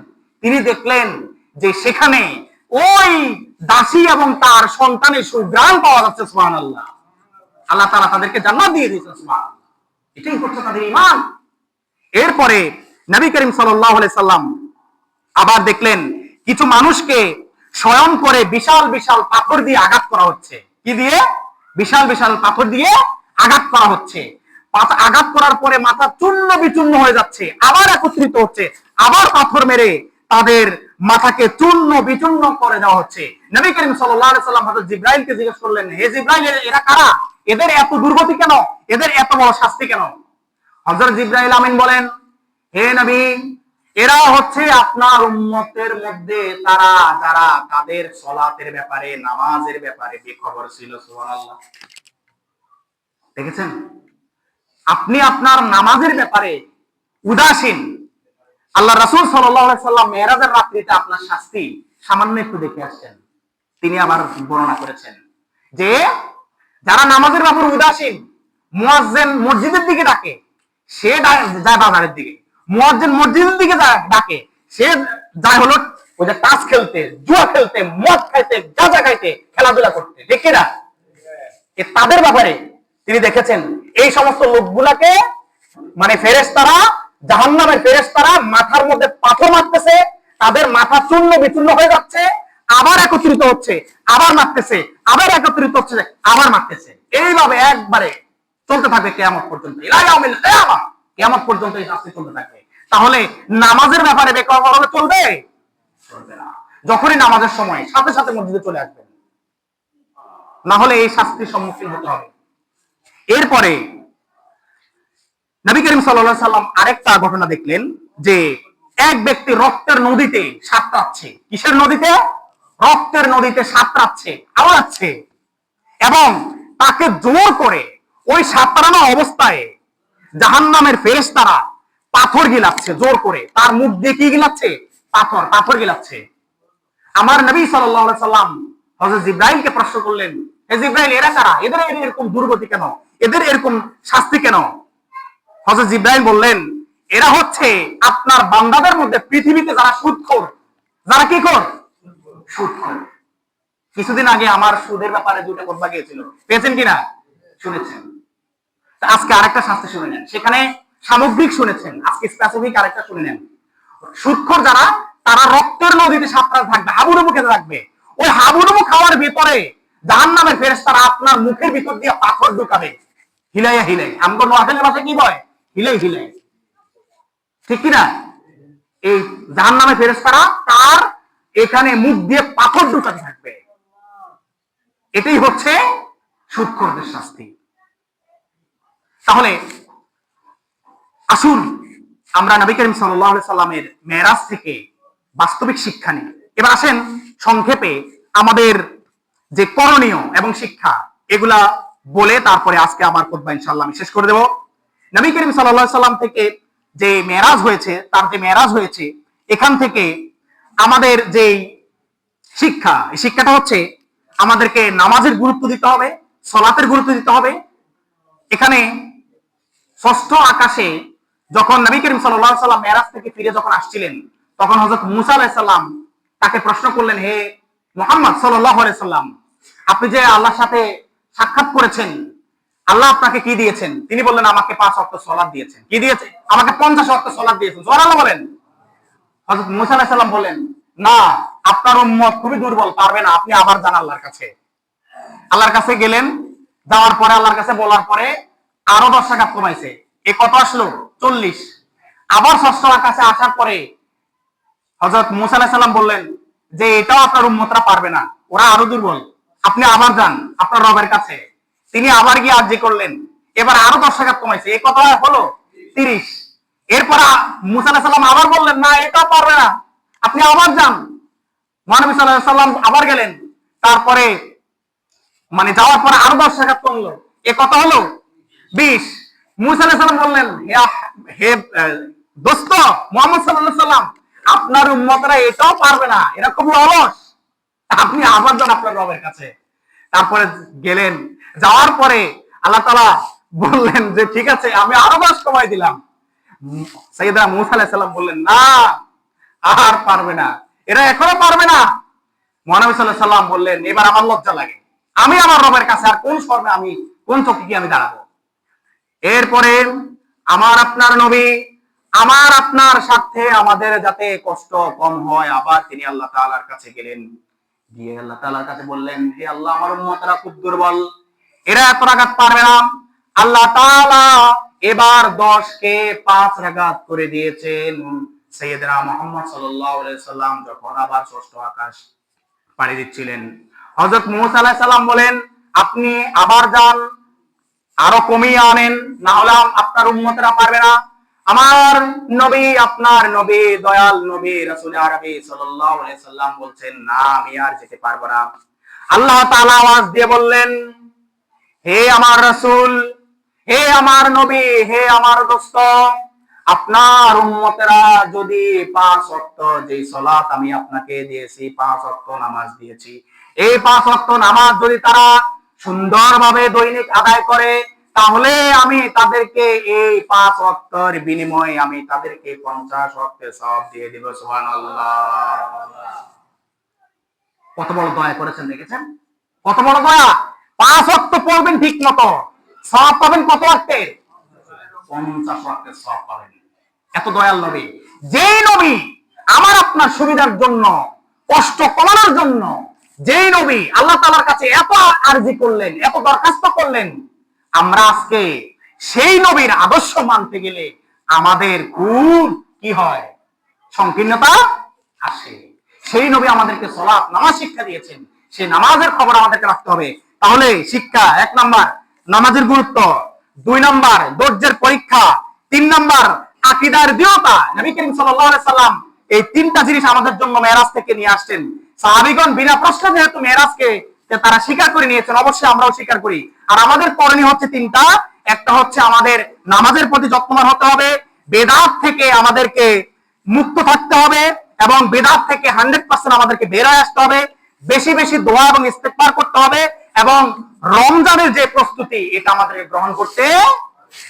তিনি দেখলেন যে সেখানে ওই দাসী এবং তার সন্তানের সুঘ্রাণ পাওয়া যাচ্ছে সুবহানাল্লাহ। আল্লাহ তাআলা তাদেরকে জান্নাত দিয়ে দিয়েছেন সুবহানাল্লাহ। এটাই হচ্ছে তাদের ঈমান। এরপরে নবী করিম সাল্লাল্লাহু আলাইহি সাল্লাম আবার দেখলেন কিছু মানুষকে স্বয়ং করে বিশাল বিশাল পাথর দিয়ে আঘাত করা হচ্ছে। কি দিয়ে? বিশাল বিশাল পাথর দিয়ে আঘাত করা হচ্ছে। আঘাত করার পরে মাথা চূর্ণ বিচূর্ণ হয়ে যাচ্ছে, আবার একত্রিত হচ্ছে, আবার পাথর মেরে তাদের মাথাকে চূর্ণ বিচূর্ণ করে দেওয়া হচ্ছে। নবী করিম সাল্লাল্লাহু আলাইহি সাল্লাম হযরত জিবরাইলকে জিজ্ঞেস করলেন, হে জিবরাইল, এরা কারা? এদের এত দুর্গতি কেন? এদের এত বড় শাস্তি কেন? হযরত জিবরাইল আমিন বলেন, হে নবী, এরা হচ্ছে আপনার উম্মতের মধ্যে তারা যারা তাদের সালাতের ব্যাপারে, নামাজের ব্যাপারে বেখবর ছিল। সুবহানাল্লাহ। দেখেছেন, আপনি আপনার নামাজের ব্যাপারে উদাসীন। আল্লাহ রাসূল সাল্লাল্লাহু আলাইহি সাল্লাম মেরাজের রাত্রিতে আপনার শাস্তি সামান্য একটু দেখে আসছেন। তিনি আবার বর্ণনা করেছেন যে যারা নামাজের ব্যাপারে উদাসীন, মুয়াজ্জিন মসজিদের দিকে ডাকে, সে যায় বাজারের দিকে। মুয়াজ্জিন মসজিদের দিকে ডাকে, সে যায় হলো ওই যে তাস খেলতে, জুয়া খেলতে, মদ খাইতে, গাঁজা খাইতে, খেলাধুলা করতে। দেখে না, তাদের ব্যাপারে তিনি দেখেছেন এই সমস্ত লোকগুলাকে মানে ফেরেশতারা, জাহান্নামের ফেরেশতারা মাথার মধ্যে পাথর মারতেছে, তাদের মাথা চূর্ণ বিচূর্ণ হয়ে যাচ্ছে, আবার একত্রিত হচ্ছে, আবার মারতেছে, আবার একত্রিত হচ্ছে, আবার মারতেছে। এইভাবে একবারে চলতে থাকবে কিয়ামত পর্যন্ত। ইলা ইয়াউমিল কিয়ামা, কিয়ামত পর্যন্ত এই শাস্তি চলতে থাকবে। তাহলে নামাজের ব্যাপারে বেখবর হলে চলবে? চলবে না। যখনই নামাজের সময় সাথে সাথে মসজিদে চলে আসবেন, না হলে এই শাস্তির সম্মুখীন হতে হবে। এরপরে নবী করিম সাল্লাল্লাহু আলাইহি সাল্লাম আরেকটা ঘটনা দেখলেন যে এক ব্যক্তি রক্তের নদীতে সাঁতরাচ্ছে। কিসের নদীতে? রক্তের নদীতে সাঁতরাচ্ছে, আওড়াচ্ছে, এবং তাকে জোর করে ওই সাঁতরানো অবস্থায় জাহান্নামের ফেরেশতারা পাথর গিলাচ্ছে জোর করে। তার মুখ দিয়ে কি গিলাচ্ছে? পাথর, পাথর গিলাচ্ছে। আমার নবী সাল্লাল্লাহু আলাইহি সাল্লাম হযরত জিবরাইলকে প্রশ্ন করলেন, হে জিবরাইল, এরা কারা? এদের এরকম দুর্গতি কেন? এদের এরকম শাস্তি কেন? হযরত জিবরাইল বললেন, এরা হচ্ছে আপনার বান্দাদের মধ্যে পৃথিবীতে যারা সুদখোর, যারা কি কর? সুদখোর। কিছুদিন আগে আমার সুদের ব্যাপারে দুটো কথা গিয়েছিল, পেয়েছেন কিনা? শুনেছেন। আজকে আরেকটা শাস্তি শুনে নেন। সেখানে সামগ্রিক শুনেছেন, আজকে স্পেসিফিক আরেকটা শুনে নেন। সুদখোর যারা, তারা রক্তের নদীতে সাঁতরাতে থাকবে, হাবুডুবু খেতে থাকবে। ওই হাবুডুবু খাওয়ার ভিতরে জাহান্নামের ফেরেশতারা আপনার মুখের ভিতর দিয়ে পাথর ঢুকাবে, হিলাইয়া হিলাই। আমগো নোয়াখালীর ভাষায় কি বলে? হিলাই হিলাই। ঠিক কিনা? এই জাহান্নামের ফেরেশতারা তার এখানে মুখ দিয়ে পাথর ঢুকাতে থাকবে। এটাই হচ্ছে সুদখোরদের শাস্তি। তাহলে আসুন আমরা নবী করিম সাল্লাল্লাহু আলাইহি সাল্লামের মেরাজ থেকে বাস্তবিক শিক্ষা নিই। এবার আসেন সংক্ষেপে আমাদের যে করণীয় এবং শিক্ষা, এগুলা বলে তারপরে আজকে আমার খুতবা ইনশাআল্লাহ আমি শেষ করে দেব। নবী করিম সাল্লাল্লাহু আলাইহি সাল্লাম থেকে যে মেরাজ হয়েছে, তার যে মেরাজ হয়েছে, এখান থেকে আমাদের যে শিক্ষা, এই শিক্ষাটা হচ্ছে আমাদেরকে নামাজের গুরুত্ব দিতে হবে, সালাতের গুরুত্ব দিতে হবে। এখানে ষষ্ঠ আকাশে যখন নবী করিম সাল্লাল্লাহু আলাইহি সাল্লাম মেরাজ থেকে ফিরে যখন আসছিলেন, তখন হযরত মুসা আলাইহিস সালাম তাকে প্রশ্ন করলেন, হে মুহাম্মদ সাল্লাল্লাহু আলাইহি সাল্লাম, আপনি যে আল্লাহর সাথে সাক্ষাৎ করেছেন, আল্লাহ আপনাকে কি দিয়েছেন? তিনি বললেন, আমাকে 5 ওয়াক্ত সালাত দিয়েছেন। কি দিয়েছে? আমাকে 50 ওয়াক্ত সালাত দিয়েছেন। সুবহানাল্লাহ বলেন। হযরত মুসা আলাইহিস সালাম বলেন, না, আপনার উম্মত খুবই দুর্বল, পারবে না, আপনি আবার যান আল্লাহর কাছে। আল্লাহর কাছে গেলেন, যাওয়ার পরে আল্লাহর কাছে বলার পরে আরো 10 রাকাত কমাইছে। এ কত আসলো? 40। আবার ষষ্ঠ আকাশে আসার পরে হযরত মুসা আলাইহিস সালাম বললেন যে এটাও আপনার উম্মতরা পারবে না, ওরা আরো দুর্বল, আপনি আবার যান আপনার রবের কাছে। তিনি আবার গিয়ে আরজি করলেন, এবার আরো 10 রাকাত কমাইছে। এ কত হলো? 30। এরপর মুসা আলাইহিস সালাম আবার বললেন, না, এটাও পারবে না, আপনি আবার যান। মহানবী সাল্লাল্লাহু আলাইহি সাল্লাম আবার গেলেন, তারপরে মানে যাওয়ার পরে আরো 10 রাকাত কমলো। এ কত হলো? 20। মুসা আলাইহিস সালাম বললেন, হে দোস্ত মুহাম্মদ সাল্লাল্লাহু আলাইহি সাল্লাম, আপনার উম্মতরা এটাও পারবে না, এরা খুব অলস, আপনি আবার যান আপনার রবের কাছে। তারপরে গেলেন, যাওয়ার পরে আল্লাহ তাআলা বললেন যে ঠিক আছে, আমি আরো 10 কমাই দিলাম। সাইয়েদনা মুসা আলাইহিস সালাম বললেন, না, আর পারবে না, এরা এখনো পারবে না। মহানবী সাল্লাল্লাহু আলাইহি সাল্লাম বললেন, এবার আমার লজ্জা লাগে, আমি আমার রবের কাছে আর কোন শর্মে, আমি কোন চোখে কি আমি দাঁড়াবো? এরপরে আমার আপনার নবী, আমার আপনার সাথে আমাদের যাতে কষ্ট কম হয়, আবার তিনি আল্লাহ তাআলার কাছে গেলেন। গিয়ে আল্লাহ তাআলার কাছে বললেন, হে আল্লাহ, আমার উম্মতরা খুব দুর্বল, এরা এত রাকাত পারবে না। আল্লাহ তাআলা এবার 10 কে 5 রাকাত করে দিয়েছেন। সাইয়েদনা মুহাম্মদ সাল্লাল্লাহু আলাইহি সাল্লাম যখন আবার ষষ্ঠ আকাশ পাড়ি দিচ্ছিলেন, হযরত মূসা আলাইহিস সালাম বলেন, আপনি আবার যান, আরো কমিয়ে আনেন, না হলে আপনার উম্মতেরা পারবে না। আমার নবী, আপনার নবী, দয়াল নবী রাসূল আরবি সাল্লাল্লাহু আলাইহি সাল্লাম বলছেন, না আমি আর যেতে পারবো না। আল্লাহ তাআলা আওয়াজ দিয়ে বললেন, হে আমার রাসূল, হে আমার নবী, হে আমার দোস্ত, আপনার উম্মতেরা যদি 5 ওয়াক্ত যে সালাত আমি আপনাকে দিয়েছি, 5 ওয়াক্ত নামাজ দিয়েছি, এই 5 ওয়াক্ত নামাজ যদি তারা সুন্দরভাবে দৈনিক আদায় করে, তাহলে আমি তাদেরকে এই 5 ওয়াক্তের বিনিময়ে আমি তাদেরকে 50 ওয়াক্তের সওয়াব দিয়ে দেব। সুবহানাল্লাহ। কত বড় দয়া করেছেন, দেখেছেন কত বড় দয়া। 5 ওয়াক্ত পড়বেন ঠিক মতো, সওয়াব পাবেন কত ওয়াক্তের? 50 ওয়াক্তের সওয়াব পাবেন। এত দয়াল নবী, যেই নবী আমার আপনার সুবিধার জন্য, কষ্ট কমানোর জন্য, যেই নবী আল্লাহ তাআলার কাছে এত আরজি করলেন, এত দরখাস্ত করলেন, আমরা আজকে সেই নবীর আদর্শ মানতে গেলে আমাদের খুব কি হয়, সংকীর্ণতা আসে। সেই নবী আমাদেরকে সালাত নামাজ শিক্ষা দিয়েছেন, সেই নামাজের খবর আমাদেরকে রাখতে হবে। তাহলে শিক্ষা, 1 নাম্বার নামাজের গুরুত্ব, 2 নাম্বার ধৈর্যের পরীক্ষা, 3 নাম্বার আকীদার দৃঢ়তা। নবী করিম সাল্লাল্লাহু আলাইহি সাল্লাম এই 3টা জিনিস আমাদের জন্য মেরাজ থেকে নিয়ে আসছেন। সাহাবীগণ বিনা প্রশ্নে যেহেতু মেরাজকে তারা স্বীকার করে নিয়েছেন, অবশ্যই আমরাও স্বীকার করি। আর আমাদের করণীয় হচ্ছে 3টা। একটা হচ্ছে আমাদের নামাজের প্রতি যত্নবান হতে হবে, বেদাত থেকে আমাদেরকে মুক্ত থাকতে হবে, এবং বেদাত থেকে 100% আমাদেরকে বের হয়ে আসতে হবে, বেশি বেশি দোয়া এবং ইস্তেগফার করতে হবে, এবং রমজানের যে প্রস্তুতি এটা আমাদেরকে গ্রহণ করতে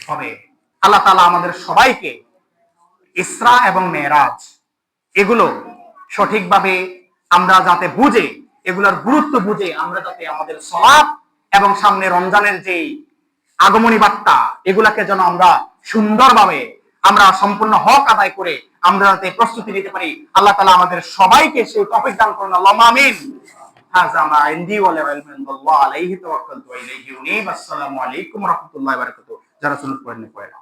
হবে। আল্লাহ তাআলা আমাদের সবাইকে ইসরা এবং মেরাজ এগুলো সঠিকভাবে আমরা যাতে বুঝে, এগুলোর গুরুত্ব বুঝে আমরা যাতে আমাদের সালাত এবং সামনে রমজানের যে আগমনী বার্তা, এগুলাকে যেন আমরা সুন্দরভাবে আমরা সম্পূর্ণ হক আদায় করে আমরা যাতে প্রস্তুতি নিতে পারি। আল্লাহ তাআলা আমাদের সবাইকে সেই তৌফিক দান করুন। আল্লাহুম্মা আমিন। হাযা মা ইনদি ওয়া লা ইলমু ইল্লাল্লাহ আলাইহি তাওয়াক্কালতু ওয়া ইলাইহি উনীব। আসসালামু আলাইকুম ওয়া রাহমাতুল্লাহি ওয়া বারাকাতুহু। যারা সুন্নাত পড়েন পড়েন।